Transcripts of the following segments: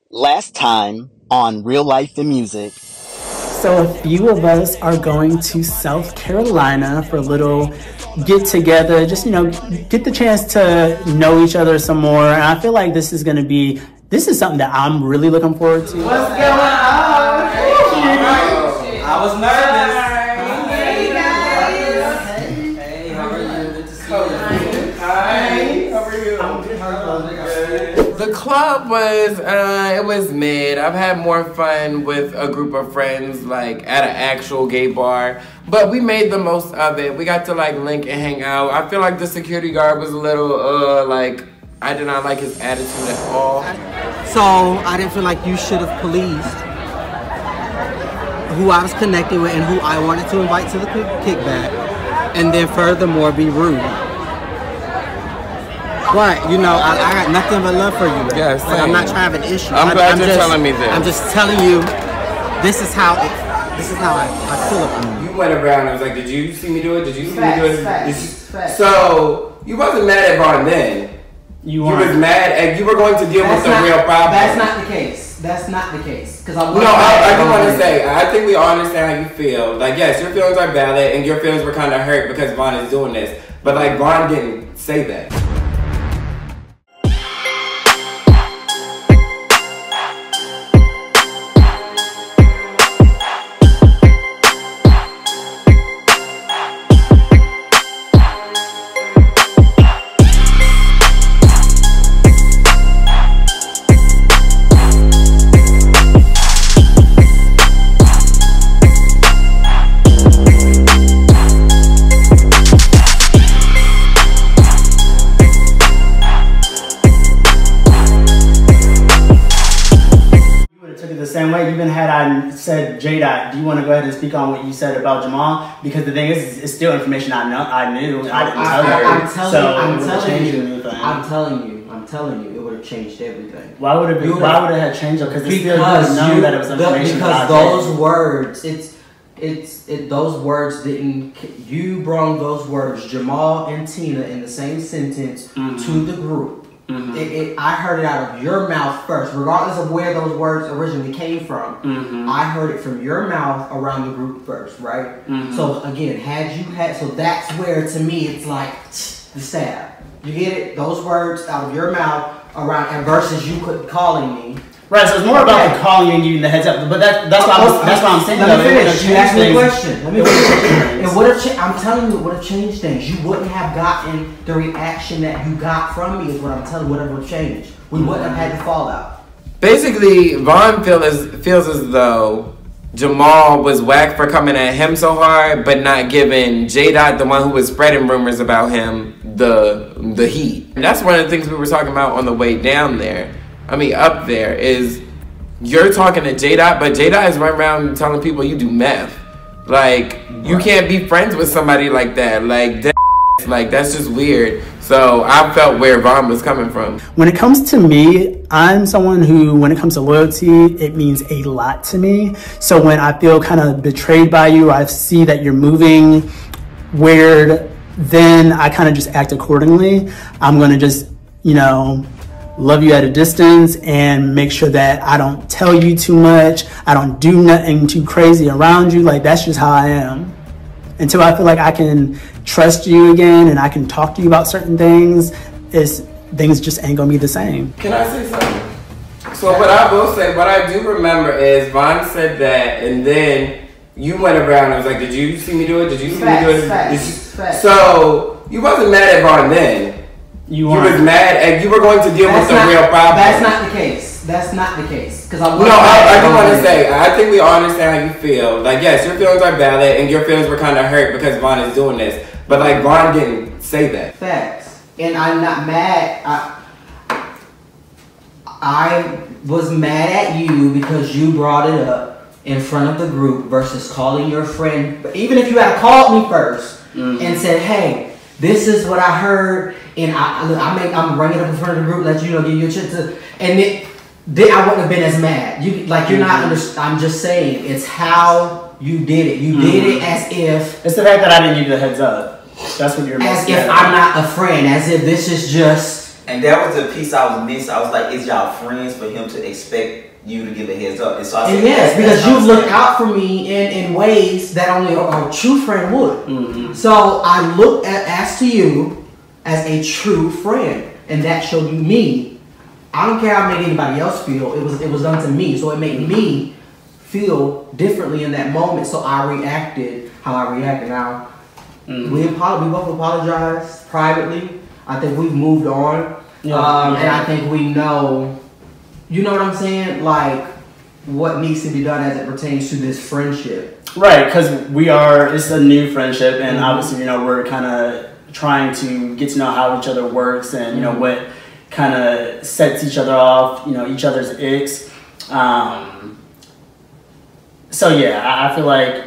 Last time on Real Life and Music. So a few of us are going to South Carolina for a little get together, just, get the chance to know each other some more. And I feel like this is something that I'm really looking forward to. What's going on? I was nervous. Hey guys. Hey, how are you? Good to see you. Hi. How are you? I'm good. The club was, it was mid. I've had more fun with a group of friends, like at an actual gay bar, but we made the most of it. We got to like link and hang out. I feel like the security guard was a little, I did not like his attitude at all. So I didn't feel like you should have policed who I was connected with and who I wanted to invite to the kickback, and then furthermore be rude. What? I got nothing but love for you. Yes, like, I'm not trying to have an issue. I'm glad you're telling me this. I'm just telling you, this is how I feel about you. You went around and was like, did you see me do it? Did you see me do it? Facts. So you wasn't mad at Vaughn then. You was mad and you were going to deal with the real problem. That's not the case. That's not the case. Because I do want to say, I think we all understand how you feel. Like, yes, your feelings are valid and your feelings were kind of hurt because Vaughn is doing this. But like, Vaughn didn't say that. Same way, even had I said, J-Dot, do you want to go ahead and speak on what you said about Jamal? Because the thing is, it's still information I knew, and I didn't tell her. I'm telling you, it would have changed everything. Why would it have changed? Because it's still good to know that it was information. Because those words, those words didn't. You brought those words, Jamal and Tina, in the same sentence to the group. I heard it out of your mouth first, regardless of where those words originally came from. I heard it from your mouth around the group first, right? So again, so that's where, to me, it's like the stab. You get it? Those words out of your mouth around, and versus you calling me. Right, so it's more about the calling and giving the heads up. But that's what I'm saying. Let me finish. You asked me a question. Let me finish. It would have. I'm telling you, it would have changed things. You wouldn't have gotten the reaction that you got from me. Is what I'm telling you. Would have changed. We wouldn't have had the fallout. Basically, Vaughn feels as though Jamal was whack for coming at him so hard, but not giving J-Dot, the one who was spreading rumors about him, the heat. And that's one of the things we were talking about on the way down there. Up there, is you're talking to J-Dot, but J-Dot is running around telling people you do meth. Like, you can't be friends with somebody like that. Like, that's just weird. So I felt where Vaughn was coming from. When it comes to me, I'm someone who, when it comes to loyalty, it means a lot to me. So when I feel kind of betrayed by you, or I see that you're moving weird, then I kind of just act accordingly. I'm going to just, love you at a distance and make sure that I don't tell you too much. I don't do nothing too crazy around you. Like, that's just how I am. Until I feel like I can trust you again and I can talk to you about certain things, things just ain't gonna be the same. Can I say something? So what I will say, what I do remember is Vaughn said that, and then you went around and was like, did you see me do it? Did you see me do it? Facts. So you wasn't mad at Vaughn then. You was mad and you were going to deal with the real problem. That's not the case. That's not the case. Because I do want to say, I think we all understand how you feel. Like, yes, your feelings are valid and your feelings were kind of hurt because Vaughn is doing this. But like, Vaughn didn't say that. Facts. And I'm not mad. I was mad at you because you brought it up in front of the group versus calling your friend. But even if you had called me first and said, hey, this is what I heard, and I'm bringing it up in front of the group, let you give your shit to, and then I wouldn't have been as mad. You're not. I'm just saying, it's how you did it. You did it as if it's the fact that I didn't give you the heads up. That's what you're. As if I'm not a friend. As if this is just And that was the piece I was missing. I was like, is y'all friends for him to expect you to give a heads up? And so I said, yes, because you look out for me in ways that only a true friend would. So I asked to you as a true friend, and that showed you me. I don't care how it made anybody else feel. It was done to me, so it made me feel differently in that moment. So I reacted how I reacted. Now we both apologized privately. I think we've moved on, and I think we know. You know what I'm saying? Like, what needs to be done as it pertains to this friendship. Right, because it's a new friendship, and obviously, we're kind of trying to get to know how each other works and, what kind of sets each other off, each other's icks. So, yeah, I feel like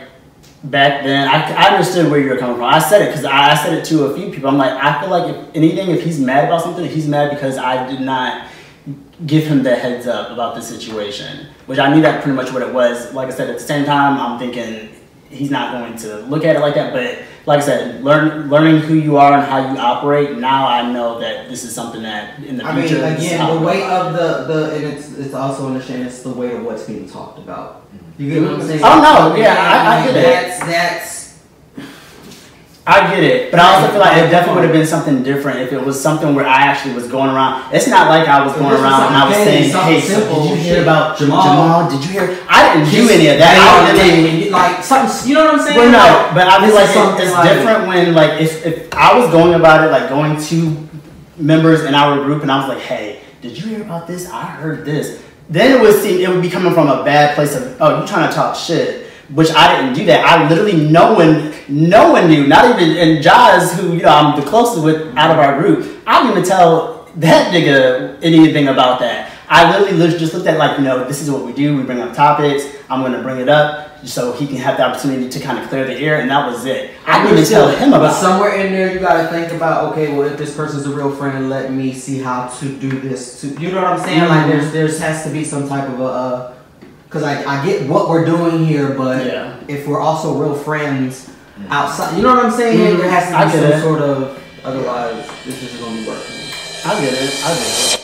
back then, I understood where you were coming from. I said it because I said it to a few people. I'm like, I feel like if he's mad about something, he's mad because I did not give him the heads up about the situation, which I knew that pretty much what it was. Like I said, at the same time, I'm thinking he's not going to look at it like that. But like I said, learning who you are and how you operate, now I know that this is something that in the future. I mean, again, the weight of and it's also understanding it's the weight of what's being talked about. You get what I'm saying? Oh no, yeah, I get it. I get it, but I also feel like it definitely would have been something different if it was something where I actually was going around. It's not like I was going around and I was saying, "Hey, so did you hear about Jamal? Did you hear?" I didn't do any of that. Like something, you know what I'm saying? Well, no, but I feel like it's different when, like, if I was going about it, like going to members in our group, and I was like, "Hey, did you hear about this? I heard this." Then it would be coming from a bad place of, "Oh, you trying to talk shit." Which I didn't do that. I literally, no one knew, not even, and Jaz, who I'm the closest with out of our group, I didn't even tell that nigga anything about that. I literally just looked at this is what we do. We bring up topics. I'm going to bring it up so he can have the opportunity to kind of clear the air, and that was it. I didn't even tell him about it. But somewhere in there, you got to think about, okay, well, if this person's a real friend, let me see how to do this. You know what I'm saying? Like, there has to be some type of a... Because I get what we're doing here, but if we're also real friends outside, you know what I'm saying? There has to be some sort of, otherwise this isn't going to be working. I get it.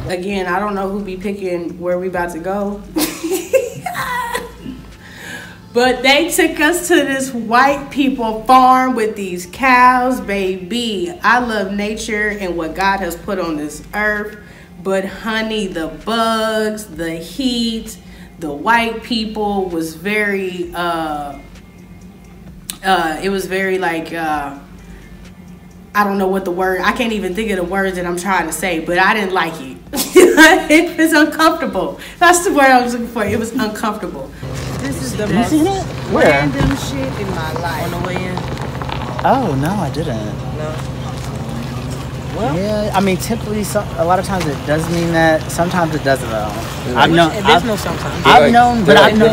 Again, I don't know who be picking where we about to go. But they took us to this white people farm with these cows, baby. I love nature and what God has put on this earth. But honey, the bugs, the heat, the white people was very, it was very like, I don't know what the word, I can't even think of the words that I'm trying to say, but I didn't like it. It was uncomfortable. That's the word I was looking for. It was uncomfortable. This is the most random shit in my life. On the way in? Oh, no, I didn't. No. Well, yeah, I mean, typically, a lot of times it does mean that. Sometimes it doesn't, though. I've known. There's no sometimes. I've known, but I've known.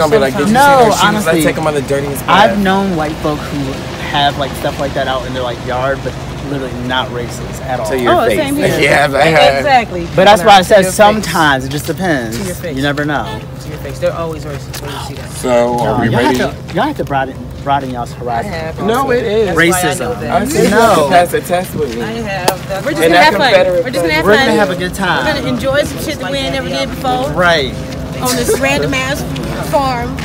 No, honestly, take them on the dirtiest. I've known white folk who have like stuff like that out in their like yard, but literally not racist at all. To your face. Same here. Yeah, exactly. But that's why I said sometimes. It just depends. To your face. You never know. To your face. They're always racist when you see that. So are we ready? Y'all have to broaden y'all's horizon. No, it is racism. I said no. Pass a test with me. I have. We're just gonna have fun. We're just gonna have fun. We're gonna have a good time. We're gonna enjoy some shit that we ain't never did before. Right. On this random ass farm.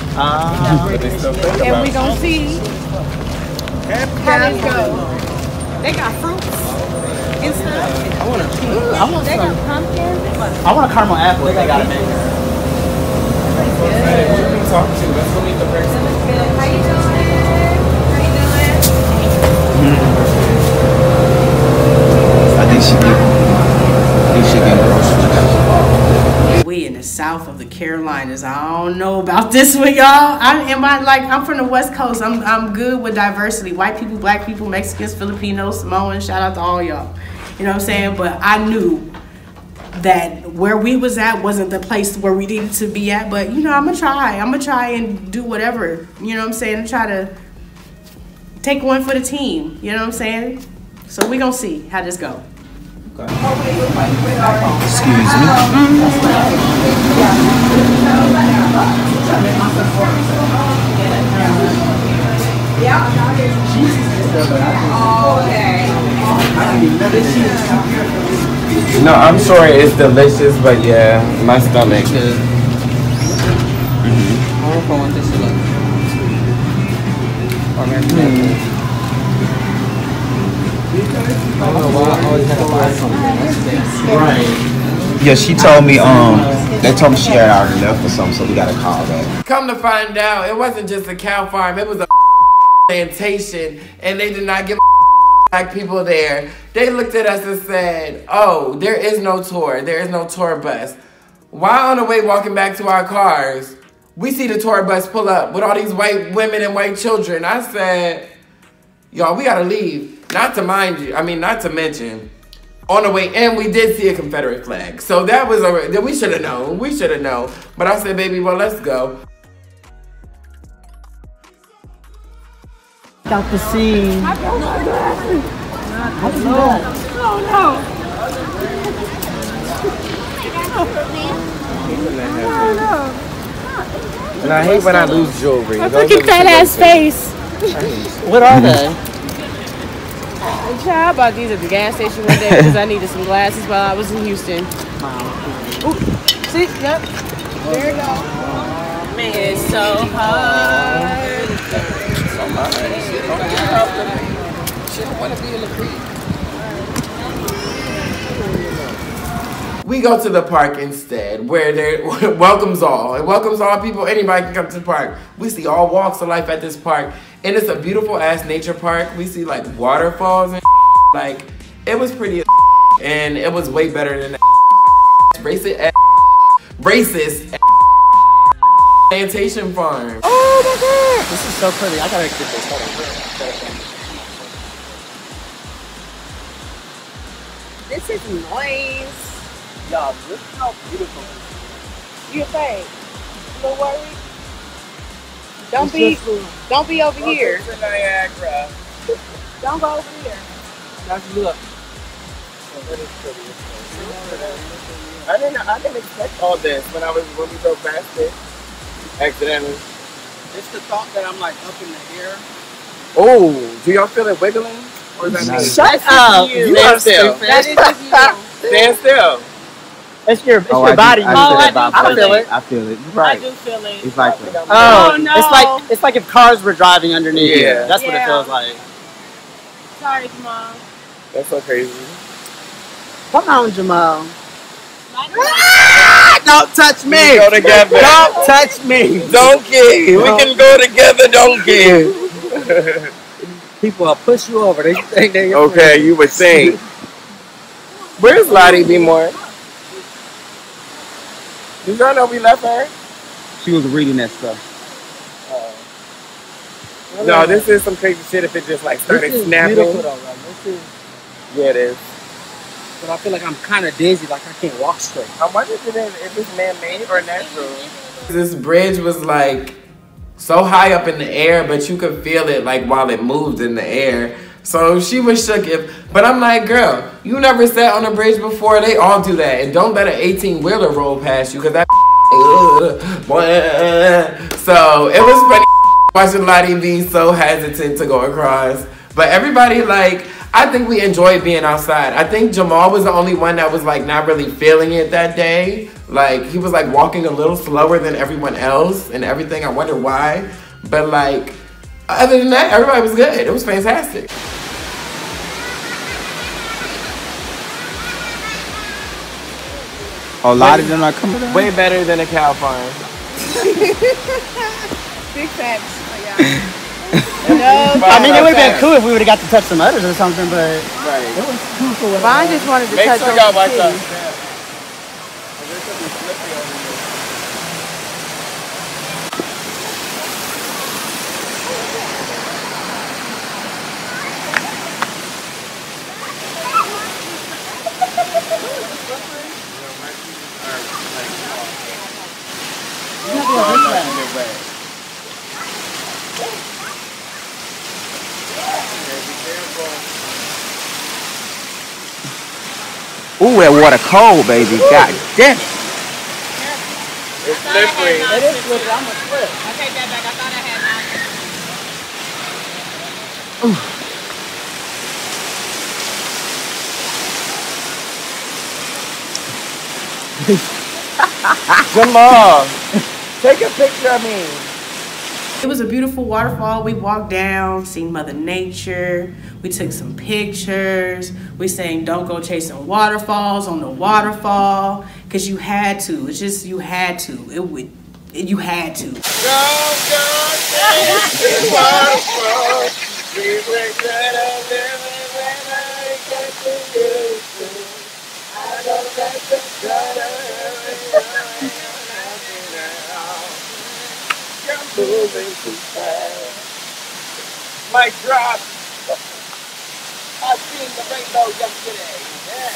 And we gonna see how this goes. They got fruits and stuff. They got pumpkins. I want a caramel apple. They got it. Talk to. Let's go meet the person. How you doing? I think she get groceries. We in the south of the Carolinas. I don't know about this one, y'all. I'm from the West Coast. I'm good with diversity. White people, black people, Mexicans, Filipinos, Samoans. Shout out to all y'all. You know what I'm saying? But I knew that where we was at wasn't the place where we needed to be at. But you know, I'm gonna try and do whatever. You know what I'm saying? And try to take one for the team. You know what I'm saying? So we gonna see how this go. Excuse me. No, I'm sure it's delicious, but yeah, my stomach. Yeah, she told me, they told me she had already left or something, so we gotta call back. Come to find out, it wasn't just a cow farm, it was a plantation, and they did not give black people there. They looked at us and said, oh, there is no tour bus. While on the way walking back to our cars, we see the tour bus pull up with all these white women and white children. I said, y'all, we gotta leave. Not to mention, on the way in, we did see a Confederate flag. So that was we should have known. But I said, baby, well, let's go. Got the scene. And I hate when I lose jewelry. Look at that ass face. What are they? I bought these at the gas station one day because I needed some glasses while I was in Houston. Ooh, see, yep. There you go. Man, it's so hard. We go to the park instead, where there welcomes all. It welcomes all people. Anybody can come to the park. We see all walks of life at this park. And it's a beautiful ass nature park. We see like waterfalls and like, it was pretty and it was way better than that racist plantation farm. Oh my god! This is so pretty. I gotta get this. Hold on. This is nice. Y'all, look how beautiful. You think? Don't worry. Don't be over here. Niagara. Don't go over here. Let's look. I didn't expect all this when we drove past it. Accidentally. It's the thought that I'm like up in the air. Oh, do y'all feel it wiggling? Or is that me? Shut up! You are still. That is just you. Stand still. It's your body. I feel it. I feel it. You're right. I do feel it. It's like Oh no! It's like if cars were driving underneath. Yeah. You. That's what it feels like. Sorry, Jamal. That's so crazy. Come on, Jamal. Don't touch me. We go together. Don't touch me. Donkey. We can go together, donkey. People will push you over. They think they're your Okay, friend. you would think. Where's Lodi Bmore? Did y'all know we left her? she was reading that stuff. No, this is some crazy shit if it just like started This is snapping. beautiful though. Like, this is, Yeah, it is. but I feel like I'm kind of dizzy. Like I can't walk straight. I wonder if it's man-made or natural. This bridge was like so high up in the air, but you could feel it like while it moved in the air. So she was shook but I'm like, girl, you never sat on a bridge before. They all do that. And don't let an 18-wheeler roll past you because that so it was funny watching Lodi be so hesitant to go across. But everybody, like, I think we enjoyed being outside. I think Jamal was the only one that was like not really feeling it that day. Like, he was like walking a little slower than everyone else and everything. I wonder why. But like, other than that, everybody was good. It was fantastic. A lot of them are coming down. Way better than a cow farm. Big facts. Oh, yeah. No, I mean, it would have been cool if we would have got to touch some udders or something, but Right. it was cool for what Von just wanted to Make touch sure on y'all the watch out. titties. Ooh, that water cold, baby. God damn it. It's slippery. It is slippery. I'm a slip. I take that back. I thought I had Jamal, take a picture of me. It was a beautiful waterfall. We walked down, seen Mother Nature. We took some pictures. We sang "Don't Go Chasing Waterfalls" on the waterfall, because you had to. It's just, you had to. You had to. Go, chasing waterfalls. We were gonna live when I get to you. I don't like the You're moving too fast. Mic drop. I seen the rainbow yesterday. Yeah.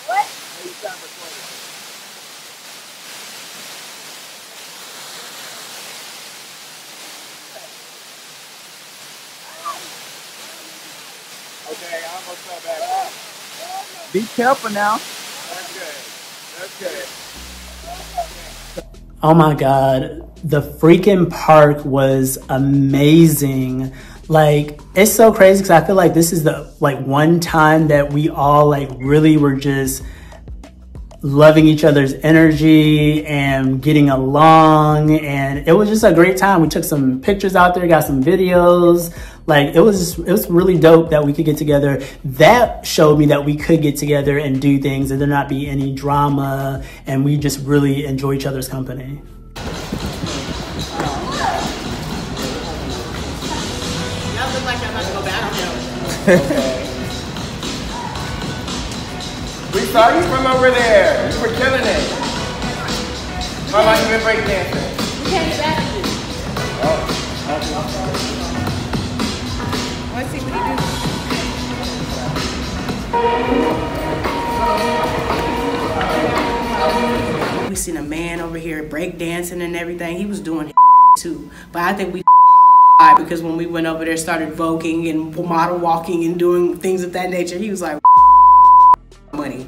What? Okay, I'm gonna come back. Be careful now. That's good. Oh my God, the freaking park was amazing. Like, it's so crazy because I feel like this is the one time that we all really were just loving each other's energy and getting along, and it was just a great time. We took some pictures out there, got some videos. It was really dope that we could get together. That showed me that we could get together and do things and there not be any drama, and we just really enjoy each other's company. Y'all look like y'all about to go back. We saw you from over there. You were killing it. How long you been breakdancing? We can't get back to you. Oh, Let's see what he do. We seen a man over here breakdancing and everything. He was doing too. But I think we because when we went over there, started voguing and model walking and doing things of that nature, he was like, money.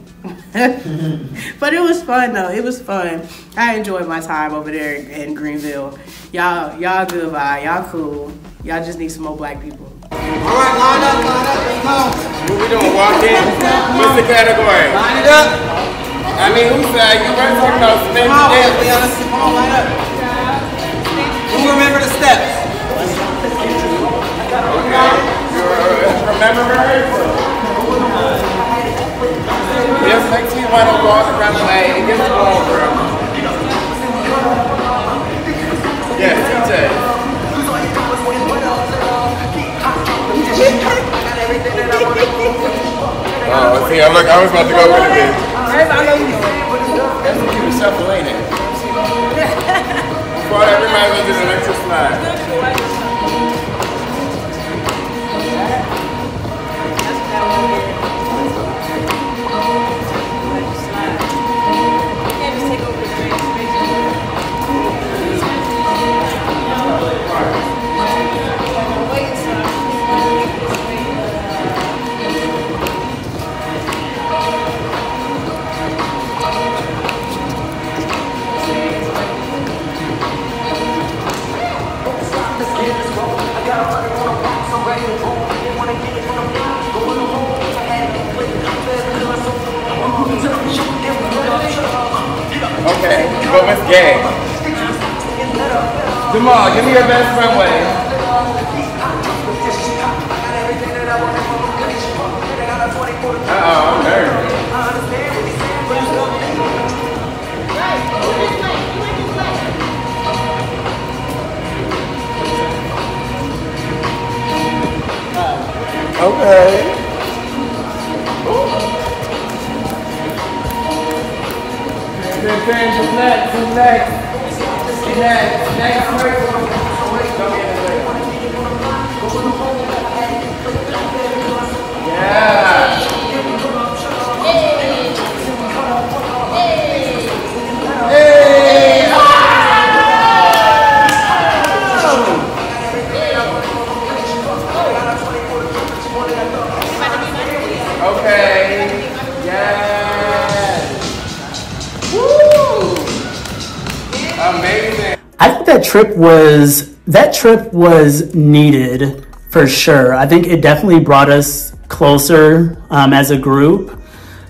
But it was fun though. It was fun. I enjoyed my time over there in Greenville. Y'all good vibe. Y'all cool. Y'all just need some more black people. All right, line up, let's go. what we doing? Walk in? What's the category? Line it up. I mean, who said you were talking about spin Come on, dance? Leon, come on, line up. Who remember the steps? Okay. Remember her? Yes, makes me want to walk around the way and get the ball, girl. Yeah, TJ. Oh, see, I was about to go with it. That's what you were shuffling, ain't it? Before that, we might as well do the electric slide. But what's gay? Jamal, give me your best friend way. Uh-oh, I'm nervous. Okay. Yeah. Okay. Yes. Woo. Amazing. I think that trip was needed for sure. I think it definitely brought us closer as a group.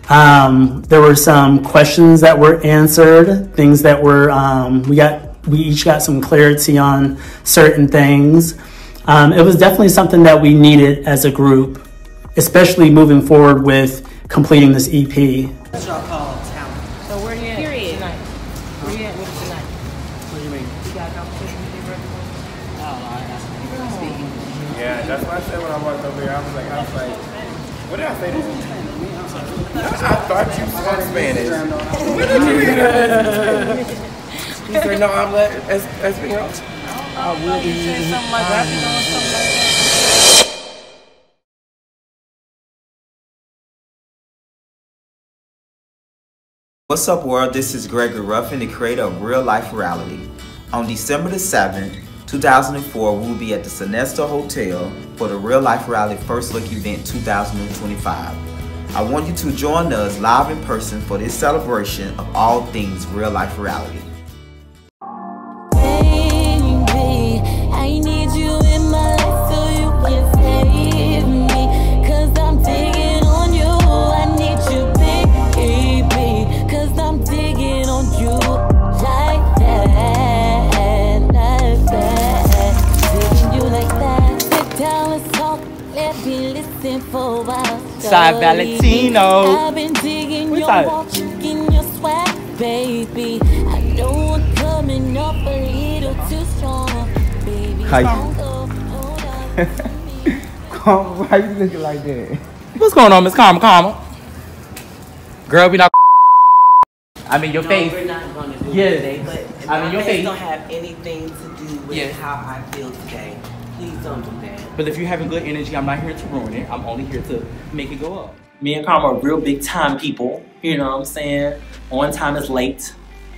There were some questions that were answered, things that were we each got some clarity on certain things. It was definitely something that we needed as a group, especially moving forward with completing this EP. That's what I call talent. So where you at tonight? Where you at with tonight? What do you mean? You got a competition with your brother? Yeah, that's what I said when I walked over here. I was like, what did I say to you? I thought you spoke Spanish. What did you hear? You said no omelet, Espanol? I will be using something like that. What's up, world? This is Gregory Ruffin, the creator of Real Life Reality. On December the 7th, 2004, we will be at the Sonesta Hotel for the Real Life Reality First Look event 2025. I want you to join us live in person for this celebration of all things Real Life Reality. Baby, I need you in my life so you can save me, 'cause I'm digging on you. I need you, baby, 'cause I'm digging on you like that, digging you like that. Sit down, let's talk, let me listen for a while. Side Valentino. I've been digging What's your that? walk, in your swag, baby. I know I'm coming off a little too strong, baby. Hi. Why you looking like that? What's going on, Miss Karma? Girl, we not. I mean, your No, face. we're not going to do Yes. it today, but I mean, your face. don't have anything to do with Yes. how I feel today. Please don't do that. But if you're having good energy, I'm not here to ruin it. I'm only here to make it go up. Me and Karma are real big time people. You know what I'm saying? On time is late.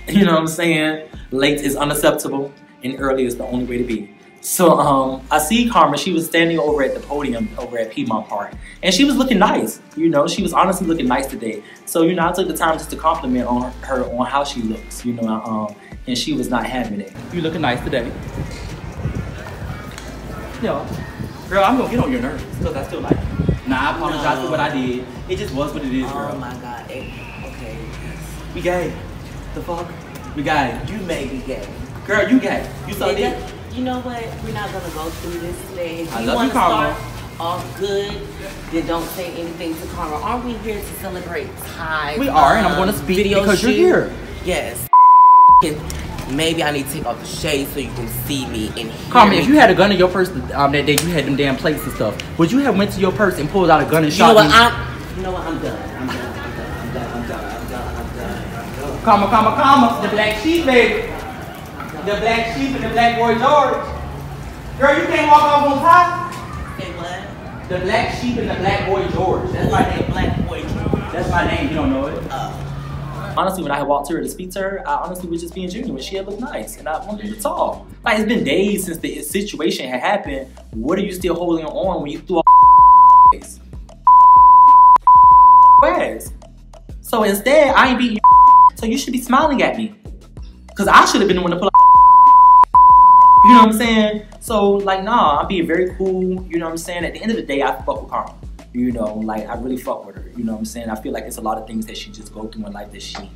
You know what I'm saying? Late is unacceptable, and early is the only way to be. So I see Karma. She was standing over at the podium over at Piedmont Park, and she was looking nice. You know, she was honestly looking nice today. So you know, I took the time just to compliment on her on how she looks. You know, and she was not having it. You looking nice today. Yo, girl, I'm gonna get on your nerves because I still like you. Nah, I apologize for what I did. It just was what it is, girl. Oh my God. Okay. We gay. The fuck? We gay. You may be gay. Girl, you gay. You saw it. You know what? We're not gonna go through this today. If I you love want you, to Karma. start off good, then don't say anything to Karma. Aren't we here to celebrate Ty? We are, and I'm gonna speak video because you're shoot? here. Yes. Maybe I need to take off the shade so you can see me and hear Karma, me. if you had a gun in your purse that day you had them damn plates and stuff, would you have went to your purse and pulled out a gun and shot me? You know what? I'm done. I'm done. Karma. The black sheep, baby. The black sheep and the Blk Boi George. Girl, you can't walk off on top. Say what? The black sheep and the Blk Boi George. That's my name. Blk Boi George. That's my name. You don't know it. Honestly, when I had walked to her to speak to her, I honestly was just being genuine. She had looked nice, and I wanted to talk. Like, it's been days since the situation had happened. What are you still holding on when you threw a face? Ass. So instead, I ain't beating you, so you should be smiling at me. Because I should have been the one to pull out. You know what I'm saying? So, like, nah, I'm being very cool. You know what I'm saying? At the end of the day, I fuck with Karma. You know, like, I really fuck with her. You know what I'm saying? I feel like it's a lot of things that she just go through in life that she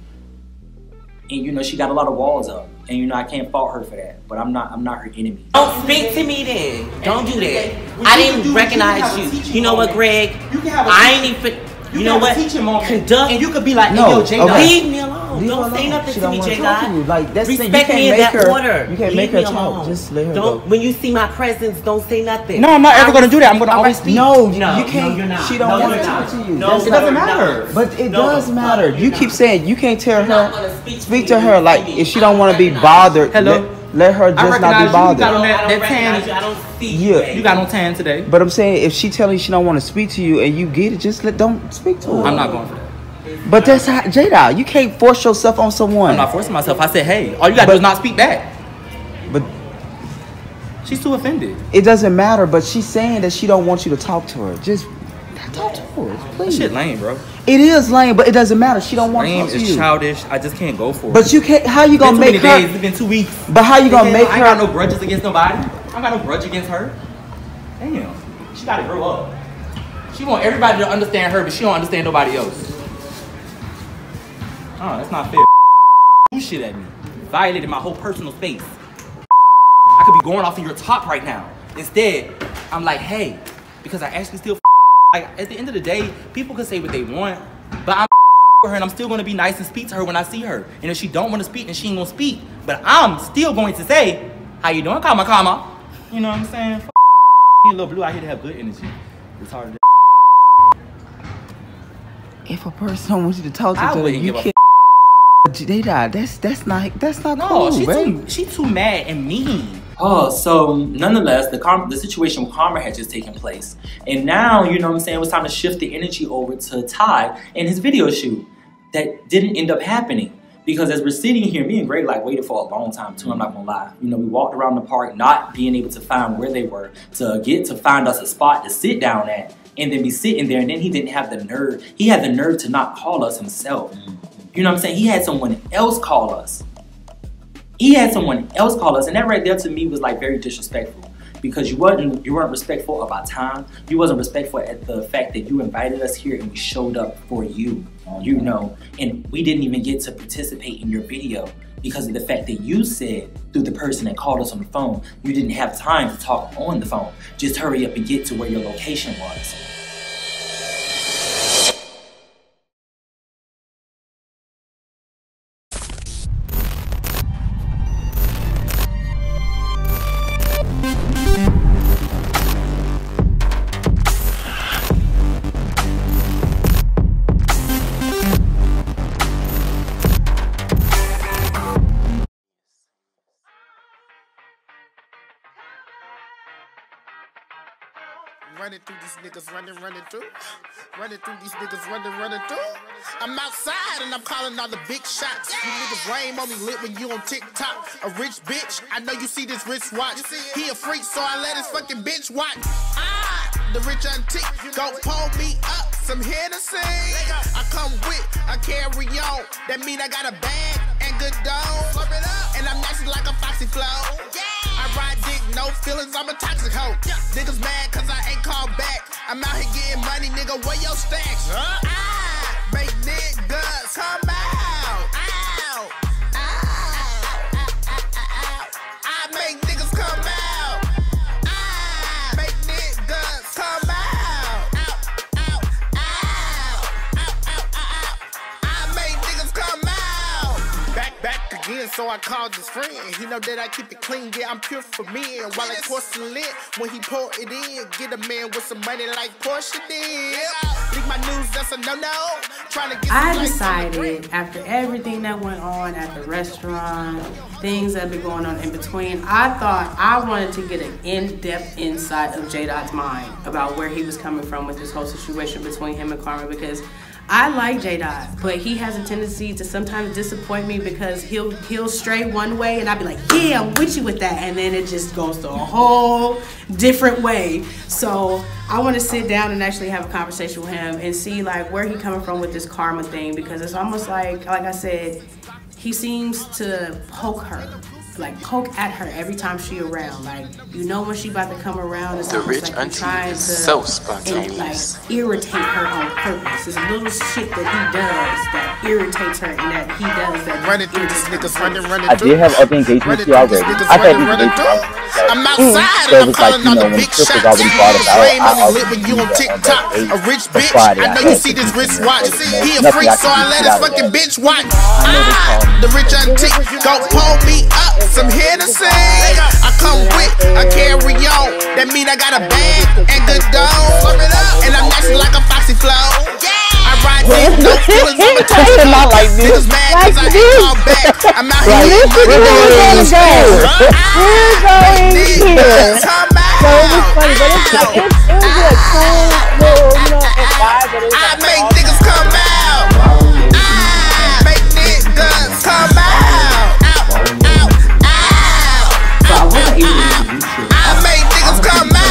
And you know, she got a lot of walls up. And you know, I can't fault her for that. But I'm not her enemy. Don't speak to me then. Don't do that. I didn't recognize you. You know what, Greg? I ain't even. You know what? Conduct. And you could be like, hey, No, yo, J-Dot. okay. Leave me alone. Don't say nothing to me, J-Dot. Like, that's the thing. Respect me in that order. You can't Leave make her me talk. alone. Just let her Don't. go. When you see my presence, don't say nothing. No, I'm not ever gonna do that. I'm gonna always speak. No, No, you can't. no, you're not. She don't No, want to you're talk not. to you. No, It doesn't matter. But it No, does the matter. fuck You you're keep not. saying you can't tell You're not her. gonna speak Speak to to me. her like if she don't want to be bothered. Hello? Let her just not be recognize you. bothered. You got on I don't that recognize tan. you. I don't see Yeah. you. You got on tan today. But I'm saying if she telling you she don't want to speak to you and you get it, just don't speak to her. I'm not going for that. But that's how Jada. You can't force yourself on someone. I'm not forcing myself. I said, hey, all you gotta do is not speak back. But She's too offended. it doesn't matter. But she's saying that she don't want you to talk to her. Just talk to her, That please. shit lame, bro. It is lame, but it doesn't matter. She don't want to Lame talk to is you. childish. I just can't go for it. But you can't. How you gonna It's been make too many days. her? It's been 2 weeks. But how you gonna make I ain't got her? no grudges against nobody. I got no grudge against her. Damn. She gotta grow up. She want everybody to understand her, but she don't understand nobody else. Oh, that's not fair. Do shit at me. Violated my whole personal space. I could be going off in your top right now. Instead, I'm like, hey, because I actually still like at the end of the day, people can say what they want, but I'm with her and I'm still gonna be nice and speak to her when I see her. And if she don't want to speak, then she ain't gonna speak. But I'm still going to say, how you doing, comma? You know what I'm saying? You little blue out here to have good energy. It's hard to If a person don't want you to talk to I them, wouldn't you give a can't. They die. That's not No, cool, babe. she too mad and mean. Oh, so nonetheless, the situation with Karma had just taken place. And now, you know what I'm saying, it was time to shift the energy over to Ty and his video shoot. That didn't end up happening. Because as we're sitting here, me and Greg like waited for a long time too, I'm not gonna lie. You know, we walked around the park not being able to find where they were to get to find us a spot to sit down at and then be sitting there, and then he didn't have the nerve. He had the nerve to not call us himself. You know what I'm saying? He had someone else call us. He had someone else call us, and that right there to me was like very disrespectful. Because you weren't respectful of our time. You wasn't respectful at the fact that you invited us here and we showed up for you. You know, and we didn't even get to participate in your video because of the fact that you said through the person that called us on the phone, you didn't have time to talk on the phone. Just hurry up and get to where your location was. Running through these niggas, running through. Running through these niggas, running through. I'm outside and I'm calling all the big shots. You niggas lame, only lit when you on TikTok. A rich bitch, I know you see this wristwatch. He a freak, so I let his fucking bitch watch. The rich antique, go pull me up some Hennessy. I come with, I carry on. That mean I got a bag and good dough. And I'm nasty like a foxy flow. I ride dick, no feelings, I'm a toxic hoe. Niggas mad cause I ain't called back. I'm out here getting money, nigga, where your stacks? I make niggas come out. Ow. I make niggas come out. I make niggas come out. I make niggas come out. Back again, so I called his friend. He know that I keep it clean, yeah, I'm pure for men. While I porcelain, when he pour it in, get a man with some money like Porsche did. Leak my news, that's a no-no. Trying to get I decided after everything that went on at the restaurant, things that have been going on in between, I thought I wanted to get an in-depth insight of J-Dot's mind about where he was coming from with this whole situation between him and Karma, because I like J-Dot, but he has a tendency to sometimes disappoint me because he'll stray one way and I'll be like, yeah, I'm with you with that, and then it just goes to a whole different way. So I want to sit down and actually have a conversation with him and see like where he coming from with this Karma thing, because it's almost like I said, he seems to poke her like poke at her every time she around. Like, you know when she about to come around, it's almost like trying to like irritate her on purpose. There's little shit that he does that irritates her and that he does that running through these niggas, running I did have other engagements here already. I've had these engagements. I'm outside So and I'm it was like, calling you all know, the when big the trip was shots. already brought about, Flame I only lit already when you knew on that TikTok. on that A rich for bitch. Friday, I know I you had see to this do wristwatch. something. He a Nothing freak, I so could I do let to his get out of fucking that. bitch watch. I know they call me. The rich antique, go pull me up some Hennessy. I come with, I carry on. That mean I got a bag and good dough. And I'm nasty like a Foxy Flow. I ride deep, no feelings on the touch. Not like this. Niggas mad cause I ain't called back. I'm out here Like, getting money. we're going here. We're going here. So it was funny, but it's like it was a cool little, you know, vibe, but it was I like make niggas come out. I make niggas come out. So I wasn't able to introduce you. I make niggas come out.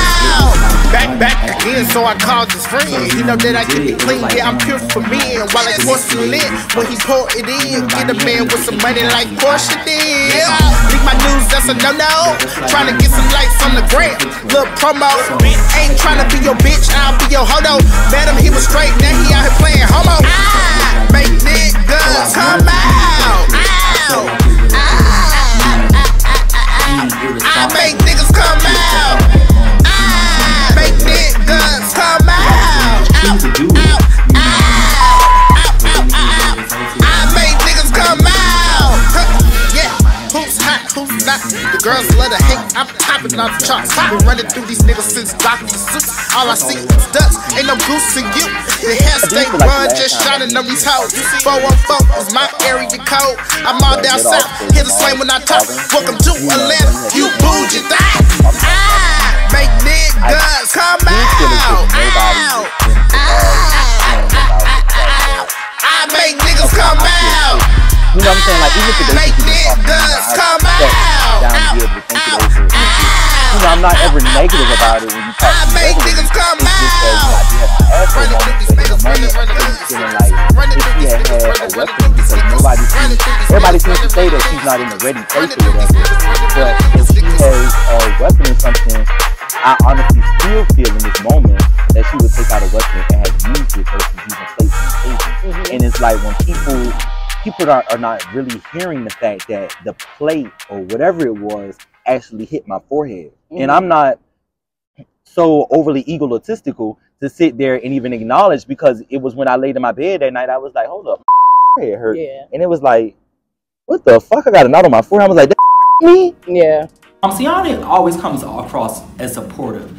Back again, so I called his friend. You know that I keep it clean, yeah, I'm pure for men. While it's porcelain, when he pour it in, get a man with some money like Porsche did. Leak my news, that's a no-no. Trying to get some likes on the gram, little promo. Ain't trying to be your bitch, I'll be your hodo. Met him, he was straight, now he out here playing homo. I make niggas come out. I make niggas come out. I make niggas come out. I make niggas come out. Yeah, who's hot, who's not? The girls love to hate, I'm topping off the charts. I've been running through these niggas since Dr. Seuss. All I see is dust, ain't no goose in you. The hair stay run, just shining on these hoes. 414 was my area code. I'm all down south, hear the slang when I talk. Welcome to Atlanta, you bougie that. I make niggas come out. I make niggas come out. You know what I'm saying? Like, even today, make niggas come out. down to be able to think it over. You know, I'm not ever negative about it when you talk to me. Make niggas come out. It's just that, you know, I did have to ask for one feeling like if she had a weapon, because everybody seems to say that she's not in the ready place or whatever. But if she has a weapon or something, I honestly still feel in this moment that she would take out a weapon and have used it versus using plates on the table. And it's like when people are not really hearing the fact that the plate or whatever it was actually hit my forehead. And I'm not so overly egotistical to sit there and even acknowledge, because it was when I laid in my bed that night, I was like, hold up, my head hurt. Yeah. And it was like, what the fuck? I got a knot on my forehead. I was like, that me? Yeah. Ceione always comes across as supportive.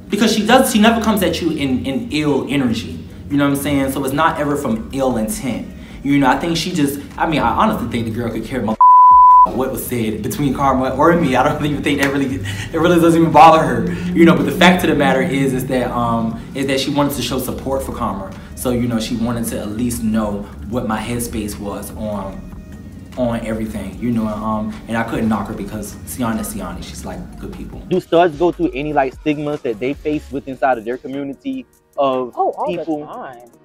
Because she never comes at you in ill energy. You know what I'm saying? So it's not ever from ill intent. You know, I think I honestly think the girl could care my what was said between Karma or me. I don't even think it really doesn't even bother her. You know, but the fact of the matter is that she wanted to show support for Karma. So, you know, she wanted to at least know what my headspace was on everything, you know, and I couldn't knock her because Ceione is Ceione. She's like good people. Do studs go through any like stigmas that they face with inside of their community of people?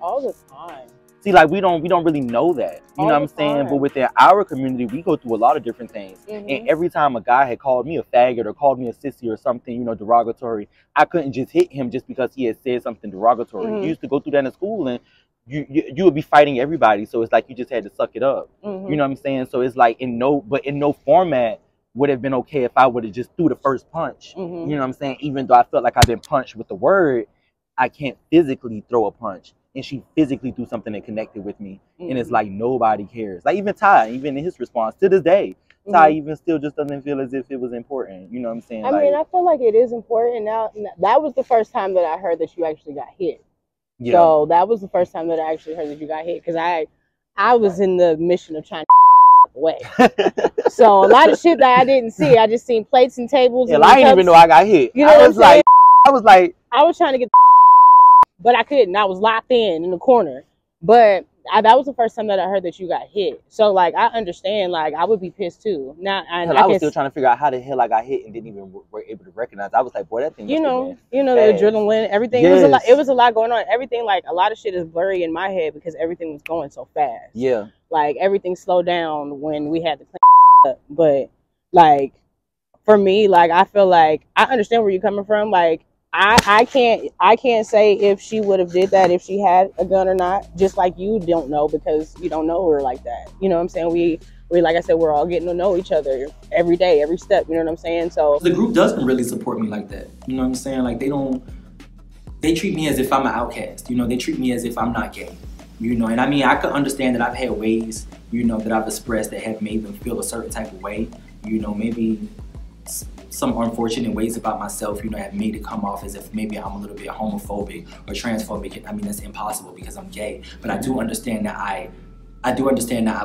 All the time. See, like we don't really know that. You know what I'm saying? But within our community, we go through a lot of different things. And every time a guy had called me a faggot or called me a sissy or something, you know, derogatory, I couldn't just hit him just because he had said something derogatory. You used to go through that in school and you would be fighting everybody, so it's like you just had to suck it up. You know what I'm saying? So it's like in no format would have been okay if I would have just threw the first punch. You know what I'm saying? Even though I felt like I've been punched with the word, I can't physically throw a punch. And she physically threw something that connected with me. And it's like nobody cares. Like even Ty, even in his response to this day, Ty even still just doesn't feel as if it was important. You know what I'm saying? I mean, I feel like it is important. Now, that was the first time that I heard that you actually got hit. Yeah. So that was the first time that I actually heard that you got hit, because I was in the mission of trying to away. So a lot of shit that I didn't see, I just seen plates and tables. Yeah, and I didn't even know I got hit. You know I was like, I was trying to get, but I couldn't. I was locked in the corner. But that was the first time that I heard that you got hit. So like I understand, like I would be pissed too. Now I was still trying to figure out how the hell I got hit and didn't even were able to recognize. I was like, boy, that thing. You know the adrenaline, everything. Yes. It was a lot going on. Everything, like a lot of shit is blurry in my head because everything was going so fast. Yeah. Like everything slowed down when we had to clean up. But like for me, like I feel like I understand where you're coming from. Like I can't say if she would have did that if she had a gun or not. Just like you don't know because you don't know her like that. You know what I'm saying? We like I said, we're all getting to know each other every day, every step. You know what I'm saying? So the group doesn't really support me like that. You know what I'm saying? Like they treat me as if I'm an outcast. You know, they treat me as if I'm not gay. You know, and I mean, I could understand that I've had ways, you know, that I've expressed that have made them feel a certain type of way. You know, maybe some unfortunate ways about myself, you know, have made it come off as if maybe I'm a little bit homophobic or transphobic. I mean, that's impossible because I'm gay. But I do understand that I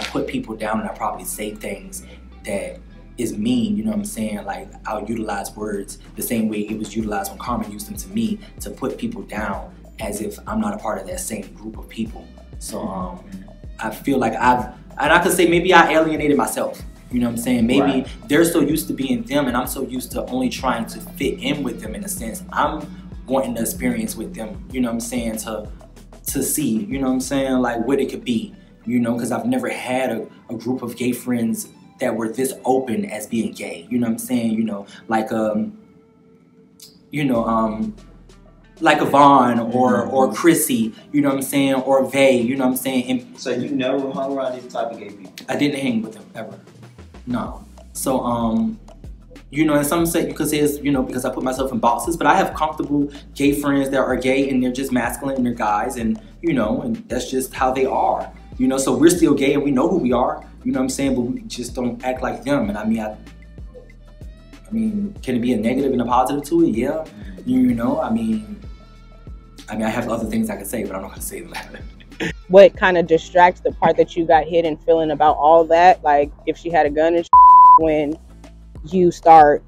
put people down and I probably say things that is mean, you know what I'm saying? Like I'll utilize words the same way it was utilized when Carmen used them to me to put people down as if I'm not a part of that same group of people. So I feel like I could say maybe I alienated myself. You know what I'm saying? Maybe they're so used to being them and I'm so used to only trying to fit in with them in a sense. I'm wanting to experience with them, you know what I'm saying, to see, you know what I'm saying, like what it could be, you know, because I've never had a group of gay friends that were this open as being gay, you know what I'm saying, you know, like like a Vaughn or Chrissy, you know what I'm saying, or Vae, you know what I'm saying. And so you never hung around these type of gay people? I didn't hang with them ever. No. So, you know, in some sense you could say it's, you know, because I put myself in boxes, but I have comfortable gay friends that are gay and they're just masculine and they're guys and, you know, and that's just how they are. You know, so we're still gay and we know who we are, you know what I'm saying, but we just don't act like them. And I mean, can it be a negative and a positive to it? Yeah. You know, I mean, I have other things I could say, but I'm not gonna say that. What kind of distracts the part that you got hit and feeling about all that? Like if she had a gun and when you start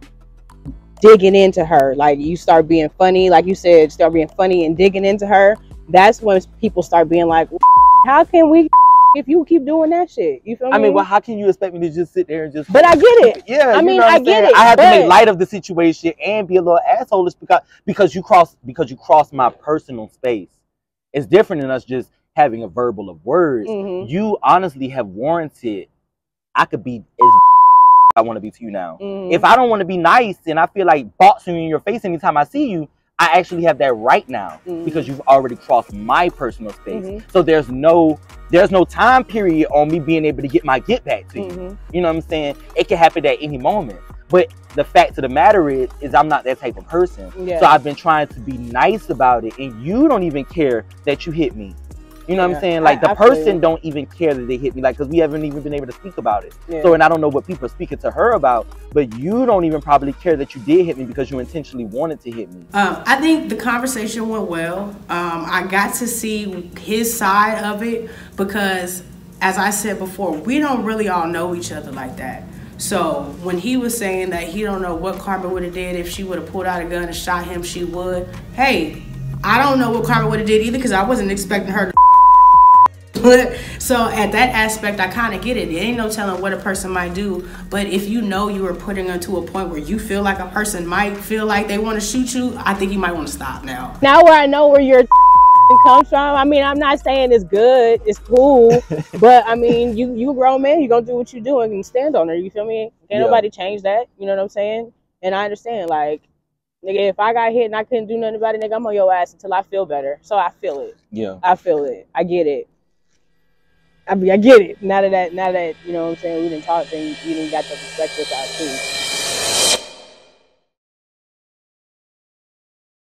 digging into her, like you start being funny, like you said, start being funny and digging into her. That's when people start being like, how can we if you keep doing that shit? You feel me? I mean, well, how can you expect me to just sit there and just... But I get it. Yeah, I mean, I get it. I have to make light of the situation and be a little asshole because you cross my personal space. It's different than us just having a verbal of words. You honestly have warranted I could be as I want to be to you now. If I don't want to be nice and I feel like boxing you in your face anytime I see you, I actually have that right now because you've already crossed my personal space. So there's no time period on me being able to get my get back to you. You know what I'm saying? It can happen at any moment. But the fact of the matter is I'm not that type of person. So I've been trying to be nice about it and you don't even care that you hit me. You know what I'm saying? Like the person don't even care that they hit me, like, because we haven't even been able to speak about it. So, and I don't know what people are speaking to her about, but you don't even probably care that you did hit me because you intentionally wanted to hit me. I think the conversation went well. I got to see his side of it because, as I said before, we don't really all know each other like that. So when he was saying that he don't know what Carmen would have did if she would have pulled out a gun and shot him, she would. Hey, I don't know what Carmen would have did either because I wasn't expecting her to. So at that aspect, I kind of get it. There ain't no telling what a person might do. But if you know you are putting her to a point where you feel like a person might feel like they want to shoot you, I think you might want to stop now. Now where I know where your comes from, I mean, I'm not saying it's good, it's cool, but I mean, you a grown man, you gonna do what you do and stand on her. You feel me? Can't nobody change that. You know what I'm saying? And I understand, like, nigga, if I got hit and I couldn't do nothing about it, nigga, I'm on your ass until I feel better. So I feel it. Yeah. I feel it. I get it. I mean, I get it. Now that you know what I'm saying, we didn't talk things, you didn't got your perspective out too.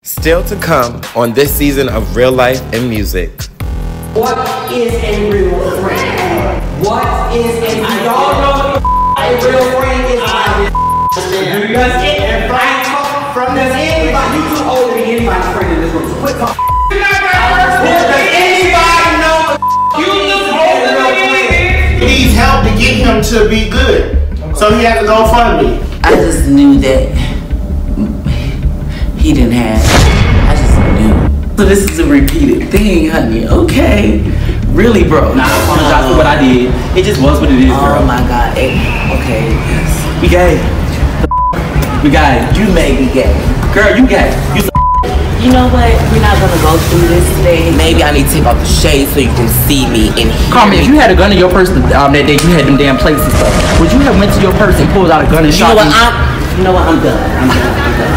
Still to come on this season of Real Life and Music. What is a real friend? What is a y'all know a real friend is? Does anybody you too old to be anybody's friend in this room? Quit talking. Does anybody know you too old to be friend? Needs help to get him to be good. So he had to go fund me. I just knew that he didn't have. I just knew. So this is a repeated thing, honey. Okay. Really, bro? Nah, I apologize for what I did. It just was what it is, girl. Oh my God. Okay. Yes. We gay. We gay. You may be gay. Girl, you gay. You know what? We're not gonna go through this today. Maybe I need to take off the shade so you can see me and hear Carmen, me. if you had a gun in your purse that day you had them damn plates and stuff, would you have went to your purse and pulled out a gun and shot me? You know what? I'm done.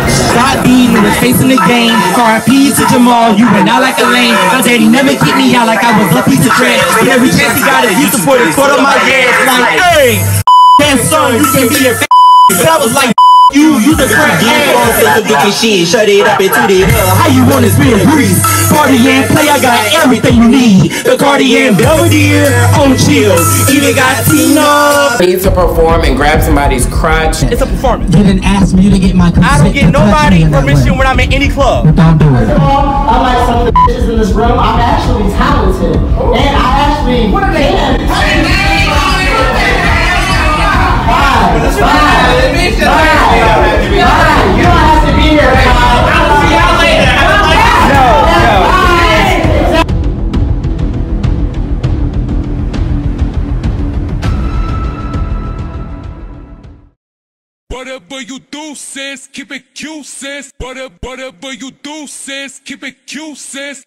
Stop beating the face in the game. RIP to Jamal, you went out like a lame. My daddy never kicked me out like I was a piece of trash. But every chance he got it, he supported foot on my ass. Like, hey, damn son, you can be a but I was like, you the crack ass. Shit, shut it up into the how you wanna spin grease? Party and play, I got everything you need. The Cartier and Belvedere on chill. Even got Tina. Need to perform and grab somebody's crotch. It's a performance. You didn't ask me to get my consent. I don't get nobody permission when I'm in any club. Don't do it. Unlike some of the bitches in this room, I'm actually talented. And I actually can. Fine. You don't have to be here, I'll see y'all later. Whatever you do, sis, keep it cute, sis. Whatever you do, sis, keep it cute, sis.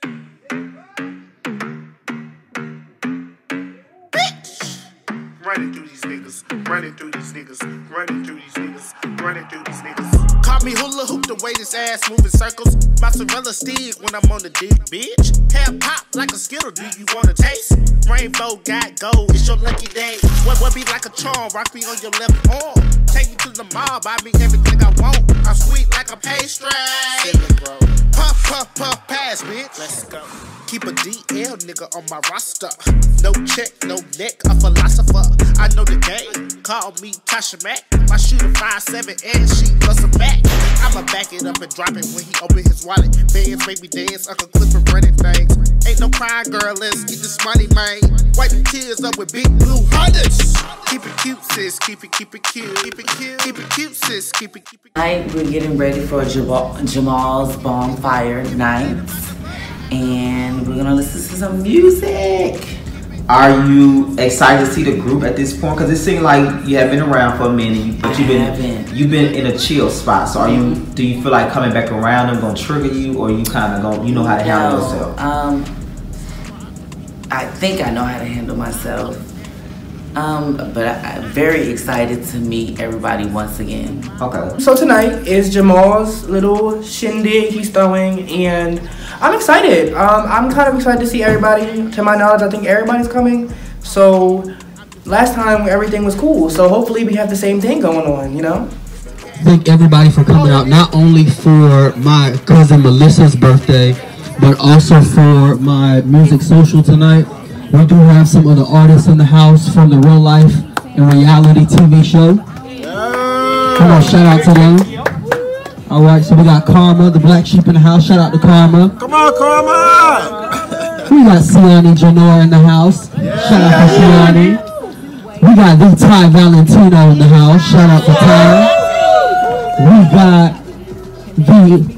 Running through these niggas, running through these niggas, running through these niggas, running through these niggas. Caught me hula hoop the way this ass moving circles. Mozzarella stick when I'm on the dick, bitch. Hair pop like a Skittle, do you wanna taste? Rainbow got gold, it's your lucky day. What be like a charm, rock me on your left arm. Take me to the mall, buy me everything I want. I'm sweet like a pastry. Puff, pass, bitch. Let's go. Keep a DL nigga on my roster. No check, no neck, a philosopher. I know the game, call me Tasha Mack. My shooter 5'7" and she busts a back. I'ma back it up and drop it when he open his wallet. Bands make me dance, Uncle Clifford running things. Ain't no crying, girl, let's get this money, man. Wipe the tears up with big blue hunters. Keep it cute, sis, keep it cute. Keep it cute, sis, keep it cute. Tonight, we're getting ready for Jamal's bonfire night. And we're gonna listen to some music. Are you excited to see the group at this point? Because it seems like you have been around for a minute, but you've been in a chill spot. So do you feel like coming back around them gonna trigger you, or you kind of know how to handle yourself? I think I know how to handle myself. But I'm very excited to meet everybody once again. Okay. So tonight is Jamal's little shindig he's throwing, and I'm excited. I'm kind of excited to see everybody. To my knowledge, I think everybody's coming. So last time everything was cool. So hopefully we have the same thing going on, you know? Thank everybody for coming out, not only for my cousin Melissa's birthday, but also for my music social tonight. We do have some other artists in the house from the Real Life and Reality TV show. Come on, shout out to them. Alright, so we got Karma, the Black Sheep in the house. Shout out to Karma. Come on, Karma! We got Ceione Jenore in the house. Shout out to Ceione. We got the Ty Valentino in the house. Shout out to Ty. We got the